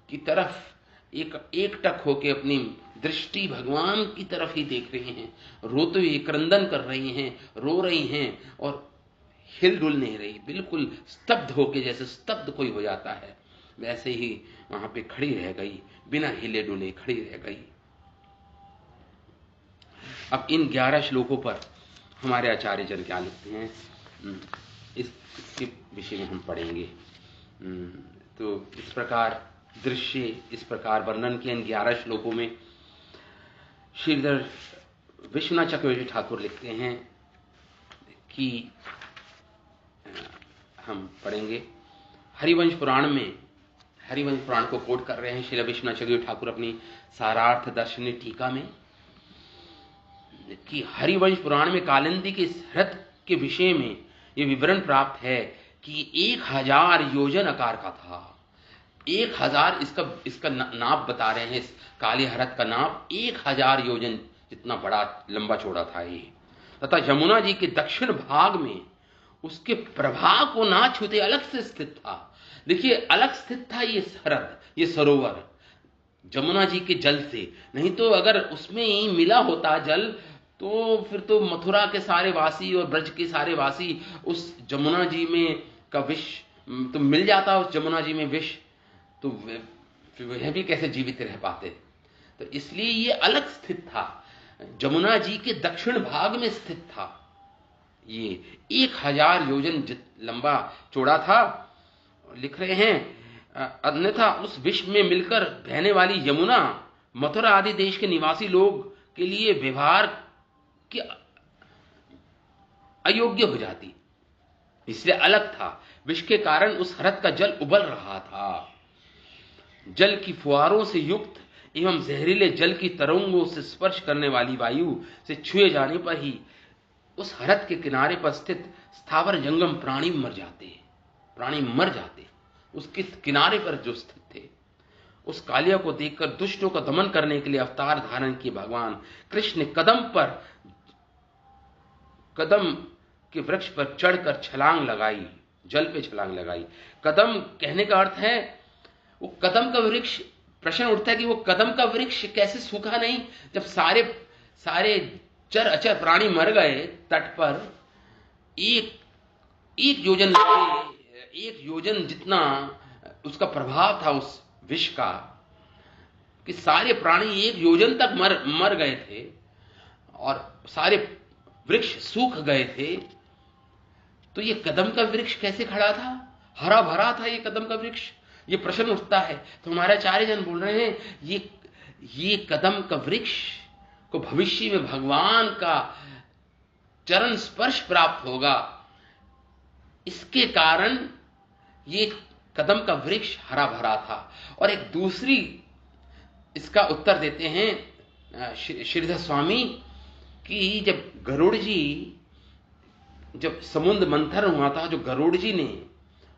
की तरफ एकटक होके अपनी दृष्टि भगवान की तरफ ही देख रही हैं, रोते हुए क्रंदन कर रही हैं, रो रही हैं और हिल डुल नहीं रही, बिल्कुल स्तब्ध होके, जैसे स्तब्ध कोई हो जाता है वैसे ही वहां पे खड़ी रह गई, बिना हिले डुले खड़ी रह गई। अब इन 11 श्लोकों पर हमारे आचार्य जन क्या लिखते हैं, इसके विषय में हम पढ़ेंगे। तो इस प्रकार दृश्य, इस प्रकार वर्णन किया इन 11 श्लोकों में। श्रीधर विश्वनाथ चक्रवर्ती ठाकुर लिखते हैं कि हम पढ़ेंगे हरिवंश पुराण में, हरिवंश पुराण को कोट कर रहे हैं श्री विश्वनाथ चक्रवर्ती ठाकुर अपनी सारार्थ दर्शनी टीका में, कि हरिवंश पुराण में कालिंदी के रथ के विषय में यह विवरण प्राप्त है कि 1000 योजन आकार का था। 1000 इसका नाप बता रहे हैं, इस काली रथ का नाप 1000 योजन जितना बड़ा लंबा चौड़ा था ये, तथा यमुना जी के दक्षिण भाग में उसके प्रभाव को ना छूते अलग से स्थित था। देखिए अलग स्थित था ये रथ, ये सरोवर जमुना जी के जल से, नहीं तो अगर उसमें ही मिला होता जल तो फिर तो मथुरा के सारे वासी और ब्रज के सारे वासी उस जमुना जी में का विष तो मिल जाता, उस जमुना जी में विष, तो वह भी कैसे जीवित रह पाते। तो इसलिए ये अलग स्थित था, जमुना जी के दक्षिण भाग में स्थित था। ये 1000 योजन लंबा चौड़ा था। लिख रहे हैं अन्यथा उस विश्व में मिलकर बहने वाली यमुना मथुरा आदि देश के निवासी लोग के लिए व्यवहार की अयोग्य हो जाती, इसलिए अलग था। विष के कारण उस रथ का जल उबल रहा था। जल की फुहारों से युक्त एवं जहरीले जल की तरंगों से स्पर्श करने वाली वायु से छुए जाने पर ही उस रथ के किनारे पर स्थित स्थावर जंगम प्राणी मर जाते। उसके किनारे पर जो स्थित थे, उस कालिया को देखकर दुष्टों का दमन करने के लिए अवतार धारण किए भगवान कृष्ण ने कदम के वृक्ष पर चढ़कर छलांग लगाई, जल पे छलांग लगाई। कदम कहने का अर्थ है वो कदम का वृक्ष। प्रश्न उठता है कि वो कदम का वृक्ष कैसे सूखा नहीं, जब सारे चर अचर प्राणी मर गए तट पर, एक योजन जितना उसका प्रभाव था उस विष का, कि सारे प्राणी 1 योजन तक मर गए थे और सारे वृक्ष सूख गए थे। तो ये कदम का वृक्ष कैसे खड़ा था, हरा भरा था ये कदम का वृक्ष, ये प्रश्न उठता है। तो हमारे आचार्य जन बोल रहे हैं ये कदम का वृक्ष को भविष्य में भगवान का चरण स्पर्श प्राप्त होगा, इसके कारण ये कदम का वृक्ष हरा भरा था। और एक दूसरी इसका उत्तर देते हैं श्रीधर स्वामी कि जब गरुड़ जी, जब समुद्र मंथन हुआ था, जो गरुड़ जी ने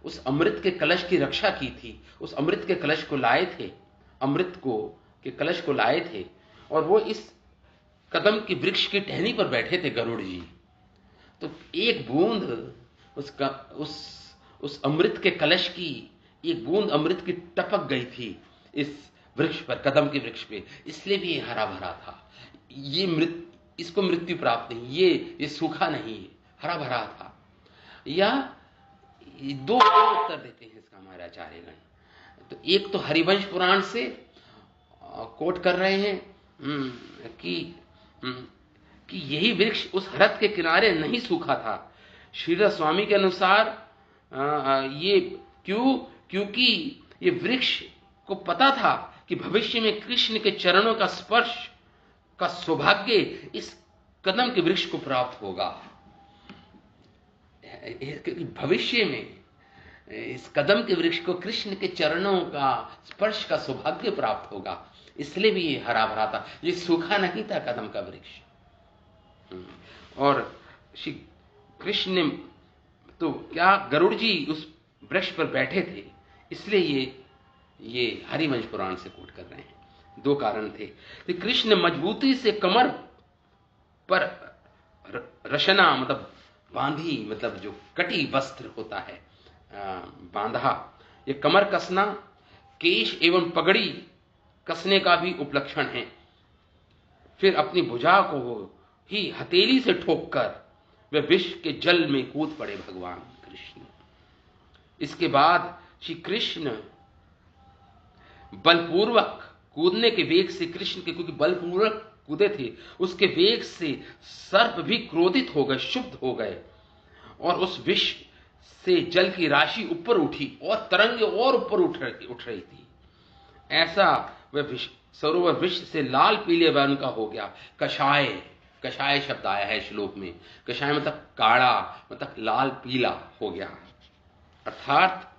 उस अमृत के कलश की रक्षा की थी, उस अमृत के कलश को लाए थे, के कलश को लाए थे, और वो इस कदम की वृक्ष की टहनी पर बैठे थे गरुड़ जी। तो एक बूंद उस अमृत के कलश की, एक बूंद अमृत की टपक गई थी इस वृक्ष पर, कदम के वृक्ष पे, इसलिए भी ये हरा भरा था। इसको मृत्यु प्राप्त नहीं, ये सूखा नहीं, हरा भरा था। या 2 उत्तर देते हैं इसका हमारे आचार्यगण। तो एक तो हरिवंश पुराण से कोट कर रहे हैं कि यही वृक्ष उस रथ के किनारे नहीं सूखा था। श्रीधर स्वामी के अनुसार ये क्योंकि ये वृक्ष को पता था कि भविष्य में कृष्ण के चरणों का स्पर्श का सौभाग्य इस कदम के वृक्ष को प्राप्त होगा। भविष्य में इस कदम के वृक्ष को कृष्ण के चरणों का स्पर्श का सौभाग्य प्राप्त होगा, इसलिए भी ये हरा भरा था, ये सूखा नहीं था कदम का वृक्ष। और श्री कृष्ण ने तो क्या, गरुड़ जी उस वृक्ष पर बैठे थे, इसलिए ये हरिवंश पुराण से कोट कर रहे हैं। दो कारण थे कि कृष्ण मजबूती से कमर पर रशना मतलब बांधी, मतलब जो कटी वस्त्र होता है बांधा, ये कमर कसना केश एवं पगड़ी कसने का भी उपलक्षण है। फिर अपनी भुजा को ही हथेली से ठोककर वे विष के जल में कूद पड़े भगवान कृष्ण। इसके बाद श्री कृष्ण बलपूर्वक कूदने के वेग से, कृष्ण के क्योंकि बलपूर्वक कूदे थे, उसके वेग से सर्प भी क्रोधित हो गए, क्षुब्ध हो गए, और उस विष से जल की राशि ऊपर उठी और तरंगे और ऊपर उठ रही थी। ऐसा वह सरोवर विष से लाल पीले वर्ण का हो गया। कषाय, कषाय शब्द आया है श्लोक में। कषाय मतलब काड़ा, मतलब लाल पीला हो गया, अर्थात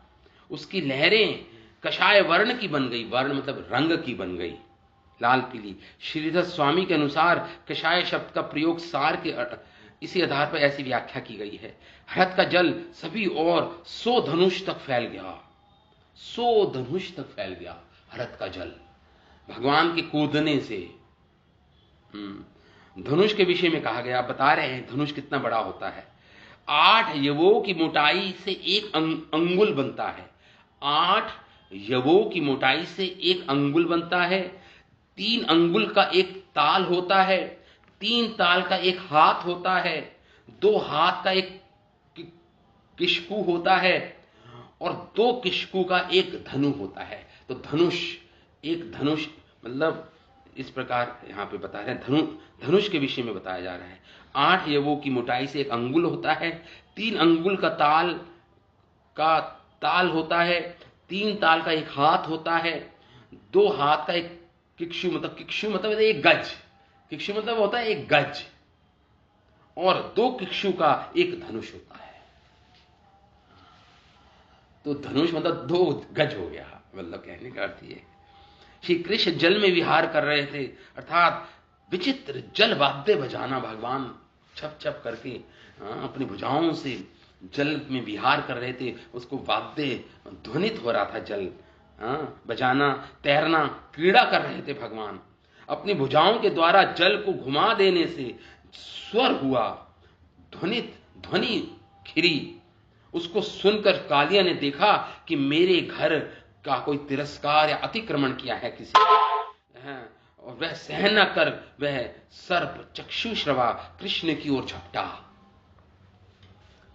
उसकी लहरें कषाय वर्ण की बन गई। वर्ण मतलब रंग की बन गई, लाल पीली। श्रीधर स्वामी के अनुसार कषाय शब्द का प्रयोग सार के इसी आधार पर ऐसी व्याख्या की गई है। हृत का जल सभी और 100 धनुष तक फैल गया, 100 धनुष तक फैल गया हृत का जल भगवान के कूदने से। धनुष के विषय में कहा गया, बता रहे हैं धनुष कितना बड़ा होता है। 8 यवों की मोटाई से एक अंगुल बनता है। 8 यवों की मोटाई से एक अंगुल बनता है। 3 अंगुल का एक ताल होता है। 3 ताल का एक हाथ होता है। 2 हाथ का एक किशकू होता है और 2 किशकू का एक धनु होता है। तो धनुष, एक धनुष मतलब इस प्रकार यहां पे बता रहे हैं, धनुष के विषय में बताया जा रहा है। 8 यवों की मोटाई से एक अंगुल होता है। 3 अंगुल का ताल होता है। 3 ताल का एक हाथ होता है। 2 हाथ का एक किक्षु मतलब एक गज, किक्षु मतलब होता है एक गज, और 2 किक्षु का एक धनुष होता है। तो धनुष मतलब 2 गज हो गया, मतलब कहने का अर्थ ये। श्री कृष्ण जल में विहार कर रहे थे, अर्थात विचित्र जल वाद्य बजाना, भगवान छप छप करके अपनी भुजाओं से जल में विहार कर रहे थे, उसको वाद्य ध्वनित हो रहा था, जल बजाना, तैरना, क्रीड़ा कर रहे थे भगवान। अपनी भुजाओं के द्वारा जल को घुमा देने से स्वर हुआ, ध्वनि खिरी। उसको सुनकर कालिया ने देखा कि मेरे घर का कोई तिरस्कार या अतिक्रमण किया है किसी ने, और वह सहन न कर वह सर्प चक्षुश्रवा कृष्ण की ओर झपटा।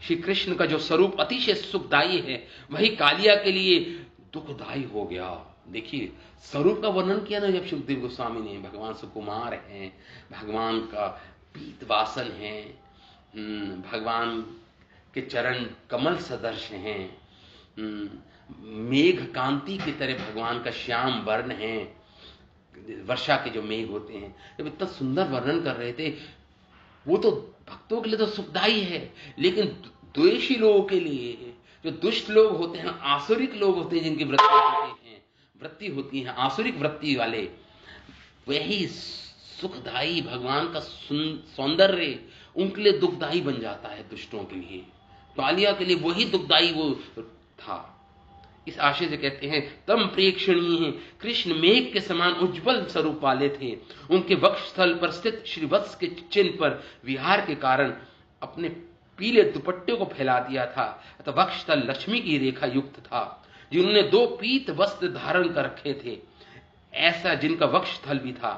श्री कृष्ण का जो स्वरूप अतिशय सुखदायी है, वही कालिया के लिए दुखदायी हो गया। देखिए स्वरूप का वर्णन किया ना जब सुखदेव गोस्वामी ने, भगवान सुकुमार हैं, भगवान का पीत वासन है, भगवान के चरण कमल सदृश हैं, मेघ कांति की तरह भगवान का श्याम वर्ण है, वर्षा के जो मेघ होते हैं, जब इतना सुंदर वर्णन कर रहे थे, वो तो भक्तों के लिए तो सुखदायी है, लेकिन द्वेषी लोगों के लिए, जो दुष्ट लोग होते हैं, आसुरिक लोग होते हैं, जिनकी वृत्ति होती है आसुरिक वृत्ति वाले, वही सुखदायी भगवान का सौंदर्य उनके लिए दुखदायी बन जाता है। दुष्टों के लिए, कालिया के लिए वही दुखदायी वो था। इस आशय से कहते हैं तम प्रेक्षणीय, कृष्ण मेघ के समान उज्जवल स्वरूप वाले थे। उनके वक्षस्थल पर स्थित श्रीवत्स के चिन्ह पर विहार के कारण अपने पीले दुपट्टे को फैला दिया था, अतः वक्षस्थल लक्ष्मी की रेखा युक्त था। जिन्होंने 2 पीत वस्त्र धारण कर रखे थे, ऐसा जिनका वक्षस्थल भी था।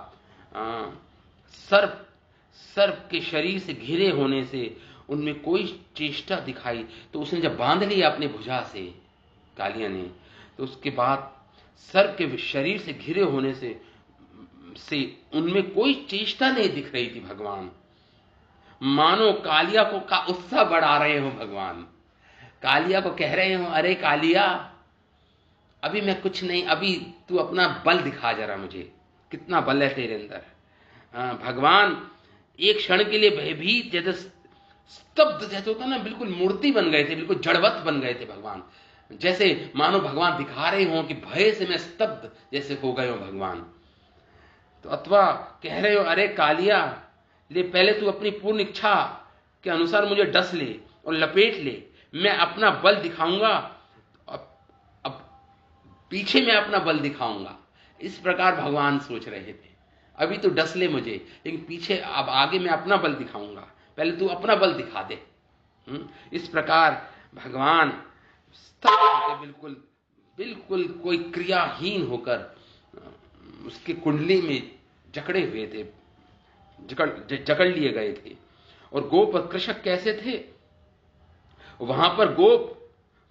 सर्प के शरीर से घिरे होने से उनमें कोई चेष्टा दिखाई, तो उसने जब बांध लिया अपने भुजा से कालिया ने, तो उसके बाद सर्प के शरीर से घिरे होने से उनमें कोई चेष्टा नहीं दिख रही थी। भगवान मानो कालिया को का उत्साह बढ़ा रहे हो, भगवान कालिया को कह रहे हो, अरे कालिया अभी मैं कुछ नहीं, अभी तू अपना बल दिखा जरा मुझे, कितना बल है तेरे अंदर। भगवान एक क्षण के लिए भयभीत, जैसे स्तब्ध जैसे होता ना, बिल्कुल मूर्ति बन गए थे, बिल्कुल जड़वत बन गए थे भगवान, जैसे मानो भगवान दिखा रहे हो कि भय से मैं स्तब्ध जैसे हो गए हो भगवान। तो अथवा कह रहे हो, अरे कालिया ले, पहले तू अपनी पूर्ण इच्छा के अनुसार मुझे डस ले और लपेट ले, मैं अपना बल दिखाऊंगा, अब पीछे मैं अपना बल दिखाऊंगा। इस प्रकार भगवान सोच रहे थे। अभी तो डस ले मुझे, लेकिन पीछे अब आगे मैं अपना बल दिखाऊंगा, पहले तू अपना बल दिखा दे। इस प्रकार भगवान बिल्कुल बिल्कुल कोई क्रियाहीन होकर उसके कुंडली में जकड़े हुए थे, जकड़ लिए गए थे। और गोप और कृषक कैसे थे? वहां पर गोप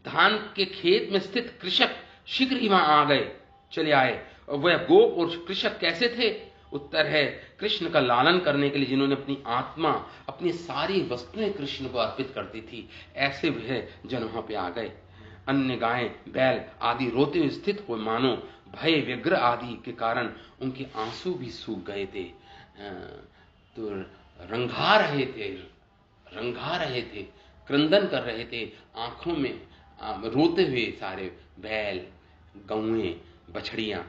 धान के खेत में स्थित कृषक शीघ्र ही वहां आ गए, चले आए। और वह गोप और कृषक कैसे थे? उत्तर है, कृष्ण का लालन करने के लिए जिन्होंने अपनी आत्मा, अपनी सारी वस्तुएं कृष्ण को अर्पित करती थी, ऐसे वह जन वहां पे आ गए। अन्य गायें, बैल आदि रोते हुए स्थित हुए, मानो भय व्यग्र आदि के कारण उनके आंसू भी सूख गए थे। तो रंघा रहे थे, क्रंदन कर रहे थे, आंखों में रोते हुए सारे बैल, गौएं, बछड़ियां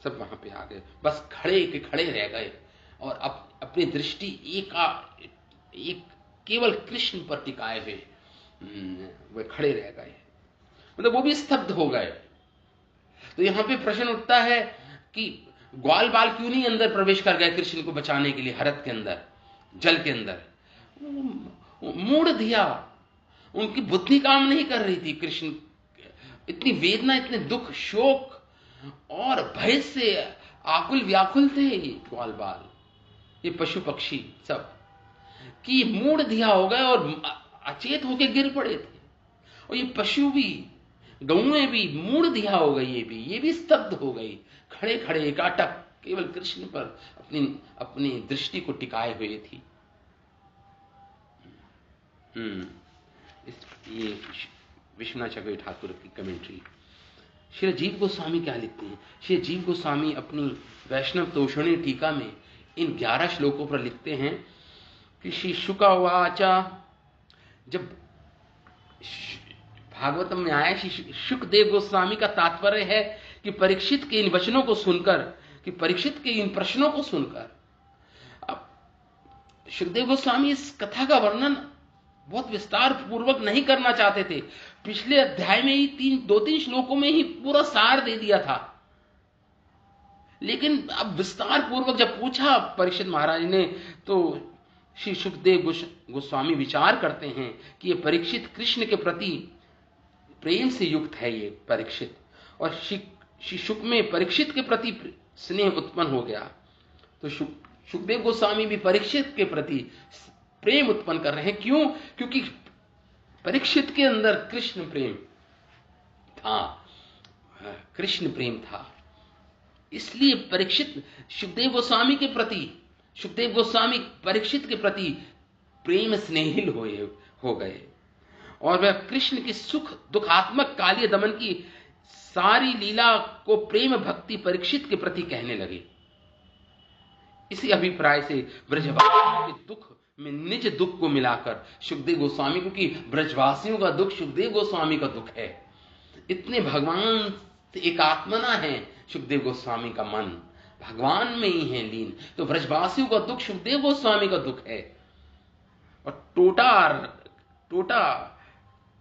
सब वहां पे आ गए। बस खड़े के खड़े रह गए और अपनी दृष्टि एक केवल कृष्ण पर टिकाए हुए वे खड़े रह गए, मतलब वो भी स्तब्ध हो गए। तो यहां पे प्रश्न उठता है कि ग्वाल बाल क्यों नहीं अंदर प्रवेश कर गए कृष्ण को बचाने के लिए, हरत के अंदर, जल के अंदर? मूढ़ धिया, उनकी बुद्धि काम नहीं कर रही थी। कृष्ण इतनी वेदना, इतने दुख, शोक और भय से आकुल व्याकुल थे ये ग्वाल बाल, ये पशु पक्षी सब, कि मूढ़ धिया हो गए और अचेत होके गिर पड़े थे। और ये पशु भी, गौएं भी मूढ़ धिया हो गई, ये भी स्तब्ध हो गई, खड़े खड़े एकाटक केवल कृष्ण पर अपनी दृष्टि को टिकाए हुए थी। ये विश्वनाथ चक्रवर्ती ठाकुर की कमेंट्री। श्री जीव गोस्वामी क्या लिखते हैं? श्री जीव गोस्वामी अपनी वैष्णव तोषणी टीका में इन 11 श्लोकों पर लिखते हैं कि श्री शुका वाचा, जब भागवतम में आया, श्री शुकदेव गोस्वामी का तात्पर्य है कि परीक्षित के इन वचनों को सुनकर, कि परीक्षित के इन प्रश्नों को सुनकर, अब शुकदेव गोस्वामी इस कथा का वर्णन बहुत विस्तार पूर्वक नहीं करना चाहते थे। पिछले अध्याय में ही 2-3 श्लोकों में ही पूरा सार दे दिया था, लेकिन अब विस्तार पूर्वक जब पूछा परीक्षित महाराज ने, तो श्री शुकदेव गोस्वामी विचार करते हैं कि ये परीक्षित कृष्ण के प्रति प्रेम से युक्त है, ये परीक्षित, और श्री शुक में परीक्षित के प्रति स्नेह उत्पन्न हो गया। तो शुकदेव गोस्वामी भी परीक्षित के प्रति प्रेम उत्पन्न कर रहे हैं। क्यों? क्योंकि परीक्षित के अंदर कृष्ण प्रेम था, इसलिए परीक्षित शुकदेव गोस्वामी के प्रति, शुकदेव गोस्वामी परीक्षित के प्रति प्रेम स्नेहिल हो गए, और वह कृष्ण की सुख दुखात्मक कालिय दमन की सारी लीला को प्रेम भक्ति परीक्षित के प्रति कहने लगे। इसी अभिप्राय से ब्रजवासियों के दुख में निज दुख को मिलाकर शुकदेव गोस्वामी, क्योंकि ब्रजवासियों का दुख शुकदेव गोस्वामी का दुख है, इतने भगवान से एकात्मना है शुकदेव गोस्वामी का मन, भगवान में ही है लीन, तो ब्रजवासियों का दुख शुकदेव गोस्वामी का दुख है। और टोटा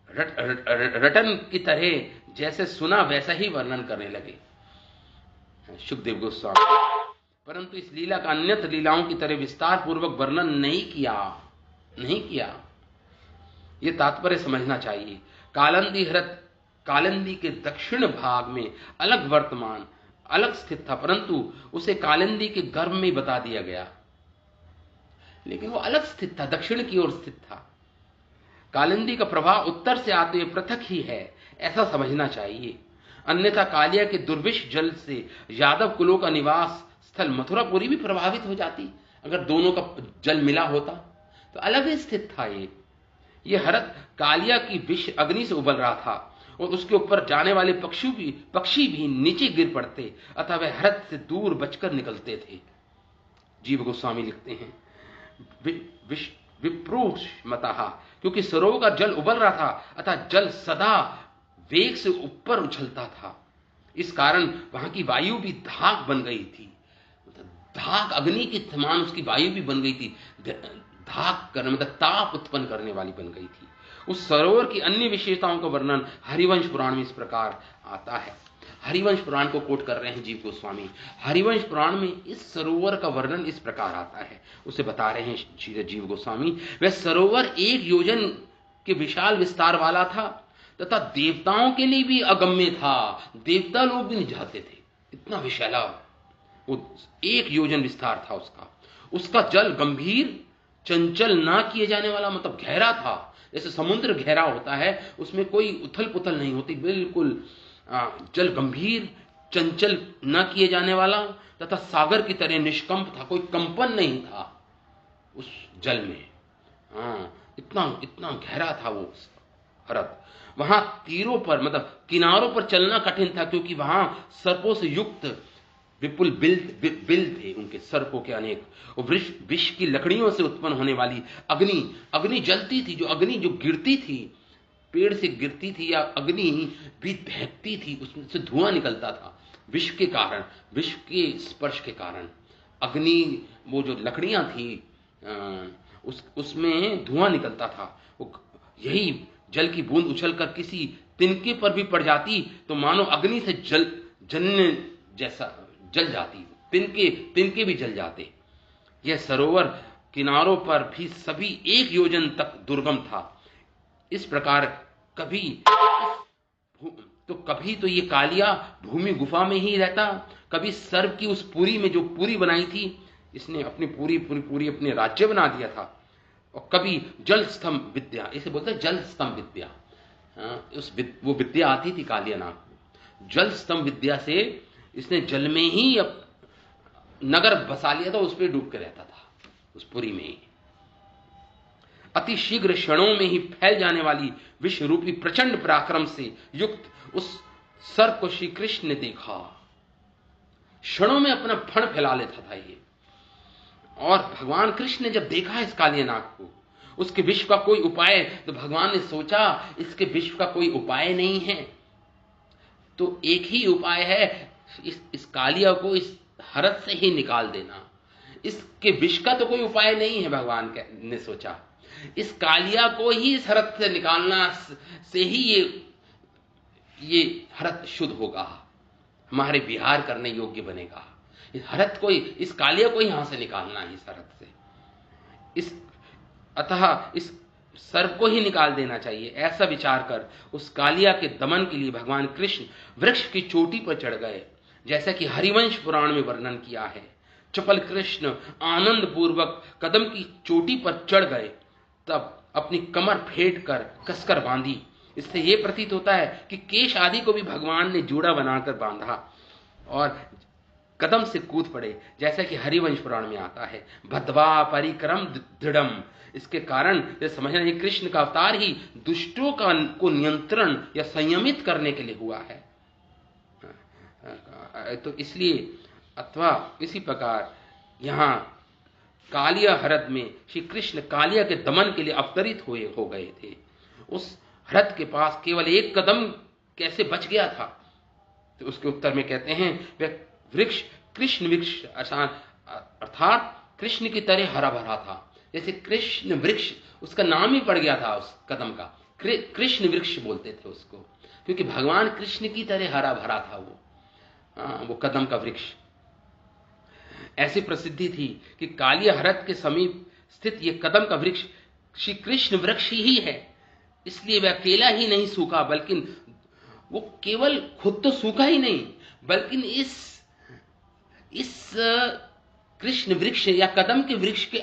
रटन की तरह जैसे सुना वैसा ही वर्णन करने लगे शुकदेव गोस्वामी, परंतु इस लीला का अन्यत्र लीलाओं की तरह विस्तार पूर्वक वर्णन नहीं किया। यह तात्पर्य समझना चाहिए। कालिंदी के दक्षिण भाग में अलग वर्तमान, अलग स्थित था, परंतु उसे कालिंदी के गर्भ में बता दिया गया, लेकिन वो अलग स्थित था, दक्षिण की ओर स्थित था। कालिंदी का प्रभाव उत्तर से आते हुए पृथक ही है, ऐसा समझना चाहिए। अन्यथा कालिया के दुर्विष जल से यादव कुलों का निवास स्थल मथुरापुरी भी प्रभावित हो जाती। अगर दोनों का जल मिला होता तो अलग ही स्थित था। ये हरत कालिया की विष अग्नि से उबल रहा था और उसके ऊपर जाने वाले पक्षी भी नीचे गिर पड़ते, अतः वह हरत से दूर बचकर निकलते थे। जीव गोस्वामी लिखते हैं, विप्रोष मतः, क्योंकि सरोवर का जल उबल रहा था, अतः जल सदा वेग से ऊपर उछलता था। इस कारण वहां की वायु भी धाक बन गई थी, धाक अग्नि के समान उसकी वायु भी बन गई थी, धाक करने मतलब ताप उत्पन्न करने वाली बन गई थी। उस सरोवर की अन्य विशेषताओं का वर्णन हरिवंश पुराण में इस प्रकार आता है। हरिवंश पुराण को कोट कर रहे हैं जीव गोस्वामी। हरिवंश पुराण में इस सरोवर का वर्णन इस प्रकार आता है, उसे बता रहे हैं जीव गोस्वामी। वह सरोवर 1 योजन के विशाल विस्तार वाला था तथा देवताओं के लिए भी अगम्य था, देवता लोग भी नहीं जाते थे, इतना विशाला वो 1 योजन विस्तार था उसका। उसका जल गंभीर, चंचल ना किए जाने वाला, मतलब गहरा था, जैसे समुद्र गहरा होता है, उसमें कोई उथल पुथल नहीं होती, बिल्कुल जल गंभीर, चंचल न किए जाने वाला तथा सागर की तरह निष्कंप था, कोई कंपन नहीं था उस जल में। इतना इतना गहरा था वो हरत। वहां तीरों पर मतलब किनारों पर चलना कठिन था, क्योंकि वहां सर्पों से युक्त विपुल बिल थे उनके, सर्पों के अनेक। और विष की लकड़ियों से उत्पन्न होने वाली अग्नि जलती थी, जो अग्नि जो गिरती थी, पेड़ से गिरती थी या अग्नि भी बहती थी, उसमें से धुआं निकलता था विष के कारण, विष के स्पर्श के कारण। अग्नि वो जो लकड़ियां थी उसमें धुआं निकलता था। यही जल की बूंद उछलकर किसी तिनके पर भी पड़ जाती तो मानो अग्नि से जलने जैसा जल जाती, तिनके भी जल जाते। यह सरोवर किनारों पर भी सभी 1 योजन तक दुर्गम था। इस प्रकार कभी तो ये कालिया भूमि गुफा में ही रहता, कभी सर्व की उस पुरी में, जो पुरी बनाई थी इसने, अपनी पूरी अपने राज्य बना दिया था, और कभी जल स्तंभ विद्या, इसे बोलते हैं जल स्तंभ विद्या। वो विद्या आती थी कालियानाग को, जल स्तंभ विद्या से इसने जल में ही नगर बसा लिया था, उस पर डूब के रहता था उस पुरी में ही। अति शीघ्र क्षणों में ही फैल जाने वाली विश्व रूपी प्रचंड पराक्रम से युक्त उस सर्प को श्री कृष्ण ने देखा। क्षणों में अपना फण फैला लेता था ये। और भगवान कृष्ण ने जब देखा इस कालियानाग को, उसके विष का कोई उपाय, तो भगवान ने सोचा इसके विष का कोई उपाय नहीं है, तो एक ही उपाय है, इस कालिया को इस हरत से ही निकाल देना। इसके विष का तो कोई उपाय नहीं है, भगवान ने सोचा इस कालिया को ही इस हरत से निकालना से ही ये हरत शुद्ध होगा, हमारे विहार करने योग्य बनेगा। इस हरत को, इस कालिया को यहां से निकालना है, इस हरत से, अतः इस सर्प को ही निकाल देना चाहिए। ऐसा विचार कर उस कालिया के दमन के लिए भगवान कृष्ण वृक्ष की चोटी पर चढ़ गए, जैसा कि हरिवंश पुराण में वर्णन किया है। चपल कृष्ण आनंद पूर्वक कदम की चोटी पर चढ़ गए, तब अपनी कमर फेंट कर कसकर बांधी। इससे यह प्रतीत होता है कि केश आदि को भी भगवान ने जोड़ा बनाकर बांधा और कदम से कूद पड़े, जैसा कि हरिवंश पुराण में आता है। भद्वा परिक्रम दृढ़म, इसके कारण यह समझना ये कृष्ण का अवतार ही दुष्टों को नियंत्रण या संयमित करने के लिए हुआ है। तो इसलिए अथवा इसी प्रकार यहां कालिया हरद में श्री कृष्ण कालिया के दमन के लिए अवतरित हो गए थे। उस हरद के पास केवल 1 कदम कैसे बच गया था, तो उसके उत्तर में कहते हैं वह वृक्ष कृष्ण वृक्ष अर्थात कृष्ण की तरह हरा भरा था। जैसे कृष्ण वृक्ष उसका नाम ही पड़ गया था, उस कदम का कृष्ण वृक्ष बोलते थे उसको, क्योंकि भगवान कृष्ण की तरह हरा भरा था वो कदम का वृक्ष। ऐसी प्रसिद्धि थी कि कालिया हरद के समीप स्थित ये कदम का वृक्ष श्री कृष्ण वृक्ष ही है। इसलिए वह अकेला ही नहीं सूखा, बल्कि वो केवल खुद तो सूखा ही नहीं, बल्कि इस कृष्ण वृक्ष या कदम के वृक्ष के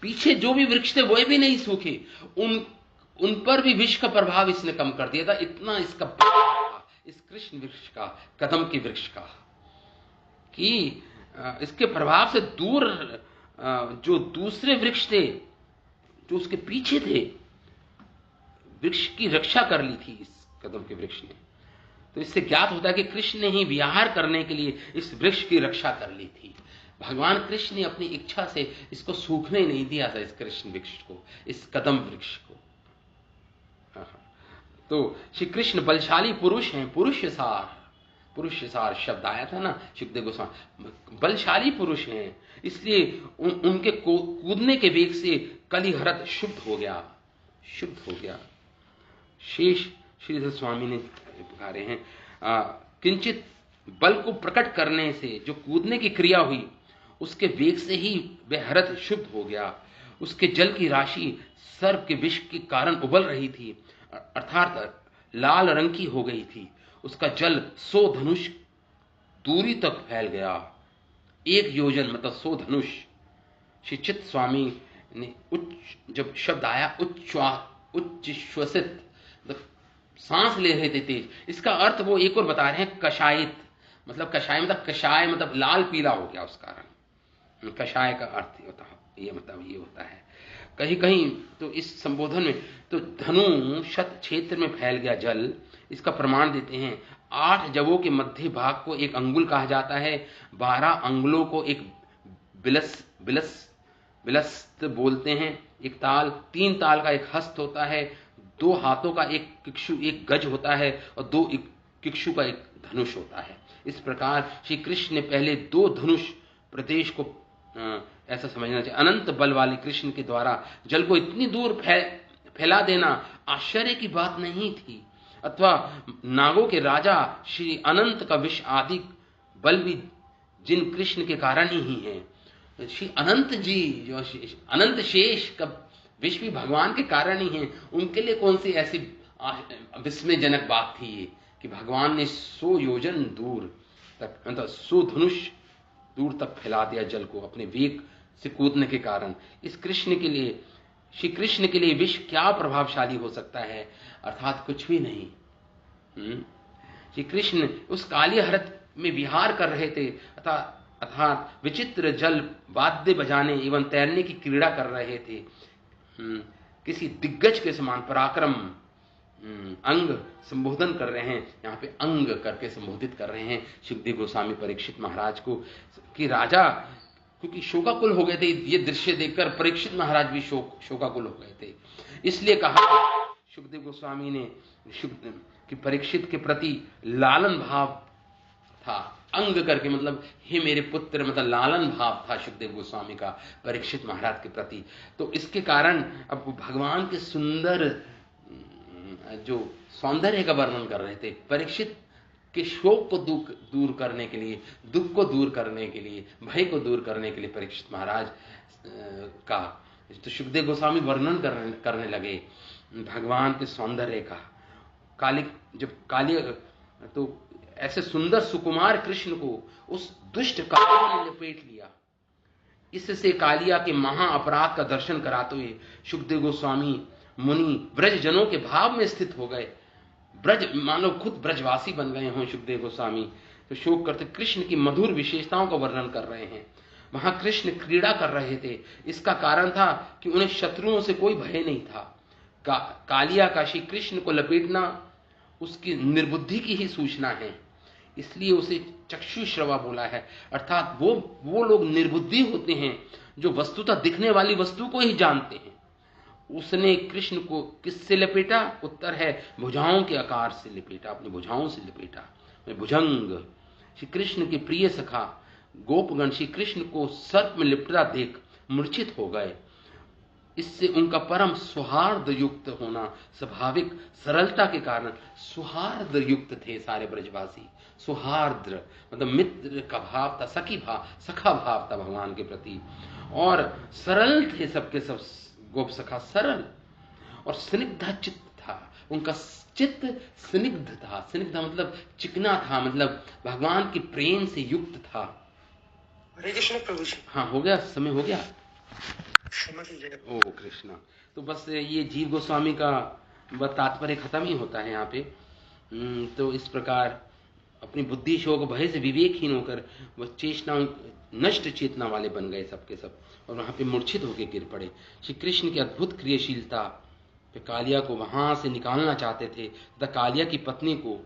पीछे जो भी वृक्ष थे वो भी नहीं सूखे, उन पर भी विष का प्रभाव इसने कम कर दिया था। इतना इसका इस कृष्ण वृक्ष का, कदम के वृक्ष का, कि इसके प्रभाव से दूर जो दूसरे वृक्ष थे जो उसके पीछे थे, वृक्ष की रक्षा कर ली थी इस कदम के वृक्ष ने। तो इससे ज्ञात होता है कि कृष्ण ने ही विहार करने के लिए इस वृक्ष की रक्षा कर ली थी। भगवान कृष्ण ने अपनी इच्छा से इसको सूखने नहीं दिया था, इस कृष्ण वृक्ष को, इस कदम वृक्ष को। तो श्री कृष्ण बलशाली पुरुष हैं, पुरुष सार, पुरुष सार शब्द आया था ना सुखदेव गोस्वामी, बलशाली पुरुष हैं, इसलिए उनके कूदने के वेग से कलिहरत शुद्ध हो गया, शुद्ध हो गया। शेष श्रीधर स्वामी ने पुकारे हैं, किंचित बल को प्रकट करने से जो कूदने की क्रिया हुई उसके वेग से ही वह हरत शुद्ध हो गया। उसके जल की राशि सर्प के विष के कारण उबल रही थी, अर्थात लाल रंग की हो गई थी। उसका जल 100 धनुष दूरी तक फैल गया, 1 योजन मतलब 100 धनुष। श्री चित्त स्वामी ने उच्च, जब शब्द आया उच्च श्वसित, मतलब सांस ले रहे थे तेज, इसका अर्थ वो एक और बता रहे हैं, कषायित मतलब कषाय मतलब कषाय मतलब लाल पीला हो गया, उस कारण कषाय का अर्थ ये मतलब ये होता है। कहीं कहीं तो इस संबोधन में तो धनु शत क्षेत्र में फैल गया जल, इसका प्रमाण देते हैं। 8 जवों के मध्य भाग को एक अंगुल कहा जाता है, 12 अंगुलों को एक बिलस्त बोलते हैं। एक ताल, 3 ताल का एक हस्त होता है, 2 हाथों का एक किक्षु एक गज होता है और 2 किक्षु का एक धनुष होता है। इस प्रकार श्री कृष्ण ने पहले 2 धनुष प्रदेश को ऐसा समझना चाहिए, अनंत बल वाले कृष्ण के द्वारा जल को इतनी दूर फैला देना आश्चर्य की बात नहीं थी, अथवा नागों के राजा श्री अनंत का विष आदि बल भी जिन कृष्ण के कारण ही है। श्री अनंत जी जो अनंत शेष का विष भी भगवान के कारण ही है, उनके लिए कौन सी ऐसी विस्मयजनक बात थी ये कि भगवान ने 100 योजन दूर तक मतलब 100 धनुष दूर तक फैला दिया जल को अपने वेग से कूदने के कारण। इस कृष्ण के लिए, श्री कृष्ण के लिए विष क्या प्रभावशाली हो सकता है, अर्थात कुछ भी नहीं। श्री कृष्ण उस काली हरत में विहार कर रहे थे, अर्थात विचित्र जल वाद्य बजाने एवं तैरने की क्रीड़ा कर रहे थे। किसी दिग्गज के समान पराक्रम अंग संबोधन कर रहे हैं, यहाँ पे अंग करके संबोधित कर रहे हैं सुखदेव गोस्वामी परीक्षित महाराज को कि राजा, क्योंकि शोकाकुल हो गए थे ये दृश्य देखकर, परीक्षित महाराज भी शोकाकुल हो गए थे। इसलिए कहा सुखदेव गोस्वामी ने कि परीक्षित के प्रति लालन भाव था, अंग करके मतलब हे मेरे पुत्र, मतलब लालन भाव था सुखदेव गोस्वामी का परीक्षित महाराज के प्रति। तो इसके कारण अब भगवान के सुंदर जो सौंदर्य का वर्णन कर रहे थे, परीक्षित के शोक को दूर करने के लिए, दुख को दूर करने के लिए, भय को दूर करने के लिए परीक्षित महाराज का तो सुखदेव गोस्वामी वर्णन करने लगे भगवान के सौंदर्य का। काली तो ऐसे सुंदर सुकुमार कृष्ण को उस दुष्ट कालिया ने लपेट लिया। इससे कालिया के महा अपराध का दर्शन कराते हुए सुखदेव गोस्वामी मुनि ब्रज जनों के भाव में स्थित हो गए। ब्रज मानो खुद ब्रजवासी बन गए हों सुखदेव गोस्वामी, तो शोक करते कृष्ण की मधुर विशेषताओं का वर्णन कर रहे हैं। वहां कृष्ण क्रीड़ा कर रहे थे, इसका कारण था कि उन्हें शत्रुओं से कोई भय नहीं था। कालिया का श्री कृष्ण को लपेटना उसकी निर्बुद्धि की ही सूचना है, इसलिए उसे चक्षुश्रवा बोला है, अर्थात वो लोग निर्बुद्धि होते हैं जो वस्तुतः दिखने वाली वस्तु को ही जानते हैं। उसने कृष्ण को किससे लपेटा? उत्तर है भुजाओं के आकार से लपेटा, अपनी भुजाओं से लपेटा, भुजंग। श्री कृष्ण के प्रिय सखा गोपगण श्री कृष्ण को सर्प में लिपटा देख मूर्छित हो गए। इससे उनका परम सौहार्द युक्त होना, स्वाभाविक सरलता के कारण सौहार्द युक्त थे सारे ब्रजवासी। सौहार्द मतलब मित्र का भाव था, सखा भाव था भगवान के प्रति, और सरल थे सबके सब गोप सखा, सरल और स्निग्ध चित्त था उनका। चित्त स्निग्ध था, स्निग्ध मतलब चिकना था, मतलब भगवान के प्रेम से युक्त था। हरे कृष्ण प्रभु जी। हाँ, हो गया, समय हो गया। ओ कृष्णा। तो बस ये जीव गोस्वामी का तात्पर्य खत्म ही होता है यहाँ पे। तो इस प्रकार अपनी बुद्धि शोक भय से विवेकहीन होकर वह चेष्टाओं नष्ट चेतना वाले बन गए सबके सब, और वहां पे मूर्छित होकर गिर पड़े। श्री कृष्ण की अद्भुत क्रियाशीलता पे कालिया को वहां से निकालना चाहते थे तथा कालिया की पत्नी को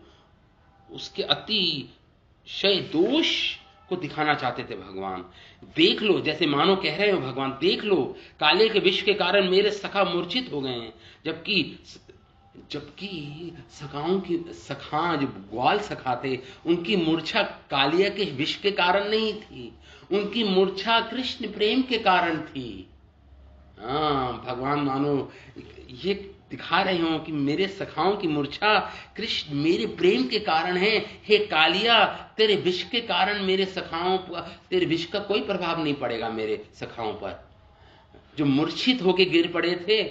उसके अतिशय दोष को दिखाना चाहते थे भगवान। देख लो, जैसे मानो कह रहे हो भगवान, देख लो काले के विष के कारण मेरे सखा मूर्छित हो गए हैं, जबकि सखा जो ग्वाल सखा थे, उनकी मूर्छा कालिया के विष के कारण नहीं थी, उनकी मूर्छा कृष्ण प्रेम के कारण थी। हाँ, भगवान मानो ये दिखा रहे हो कि मेरे सखाओं की मूर्छा कृष्ण मेरे प्रेम के कारण है। हे कालिया, तेरे विष के कारण मेरे सखाओं पर, तेरे विष का कोई प्रभाव नहीं पड़ेगा मेरे सखाओं पर। जो मूर्छित होके गिर पड़े थे,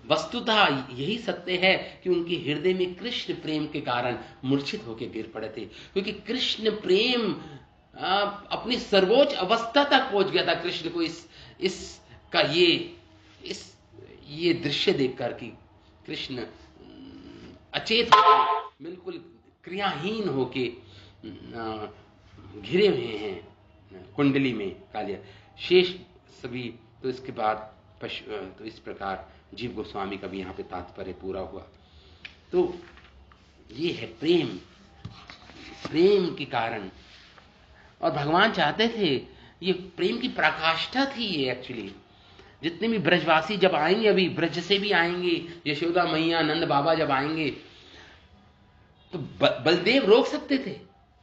वस्तुतः यही सत्य है कि उनके हृदय में कृष्ण प्रेम के कारण मूर्छित होकर गिर पड़े थे, क्योंकि कृष्ण प्रेम अपनी सर्वोच्च अवस्था तक पहुंच गया था। कृष्ण को इसका ये दृश्य देखकर कि कृष्ण अचेत होकर, बिल्कुल क्रियाहीन होके घिरे हुए हैं कुंडली में कालिया, शेष सभी। तो इसके बाद तो इस प्रकार जीव गोस्वामी का भी यहाँ पे तात्पर्य पूरा हुआ। तो ये है प्रेम, प्रेम के कारण। और भगवान चाहते थे, ये प्रेम की पराकाष्ठा थी ये एक्चुअली। जितने भी ब्रजवासी जब आएंगे, अभी ब्रज से भी आएंगे, यशोदा मैया, नंद बाबा जब आएंगे, तो बलदेव रोक सकते थे,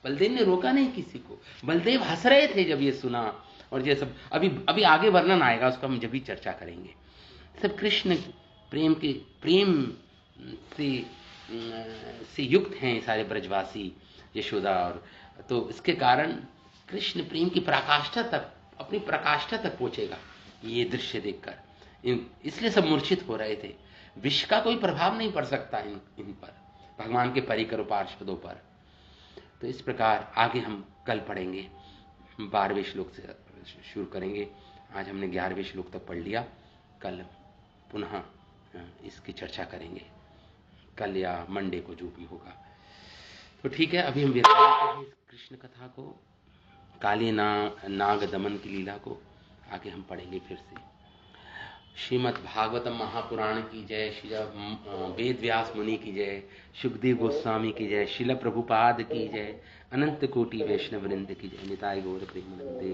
बलदेव ने रोका नहीं किसी को। बलदेव हंस रहे थे जब ये सुना। और ये सब अभी आगे वर्णन आएगा, उसका हम जब भी चर्चा करेंगे। सब कृष्ण प्रेम से युक्त हैं सारे ब्रजवासी, यशोदा। और तो इसके कारण कृष्ण प्रेम की पराकाष्ठा तक, अपनी पराकाष्ठा तक पहुंचेगा ये दृश्य देखकर। इसलिए सब मूर्छित हो रहे थे। विष का कोई प्रभाव नहीं पड़ सकता इन पर, भगवान के परिकर पार्षदों पर। तो इस प्रकार आगे हम कल पढ़ेंगे, 12वें श्लोक से शुरू करेंगे। आज हमने 11वें श्लोक तक पढ़ लिया। कल पुनः इसकी चर्चा करेंगे, कल या मंडे को जो भी होगा। तो ठीक है, अभी हम विराम हैं कृष्ण कथा को, काली नाग दमन की लीला को आगे हम पढ़ेंगे फिर से। श्रीमद् भागवतम महापुराण की जय, श्री वेद व्यास मुनि की जय, सुखदेव गोस्वामी की जय, शिल प्रभुपाद की जय, अनंत कोटि वैष्णव वृंद की जय। निताय गौर प्रेमानंदे।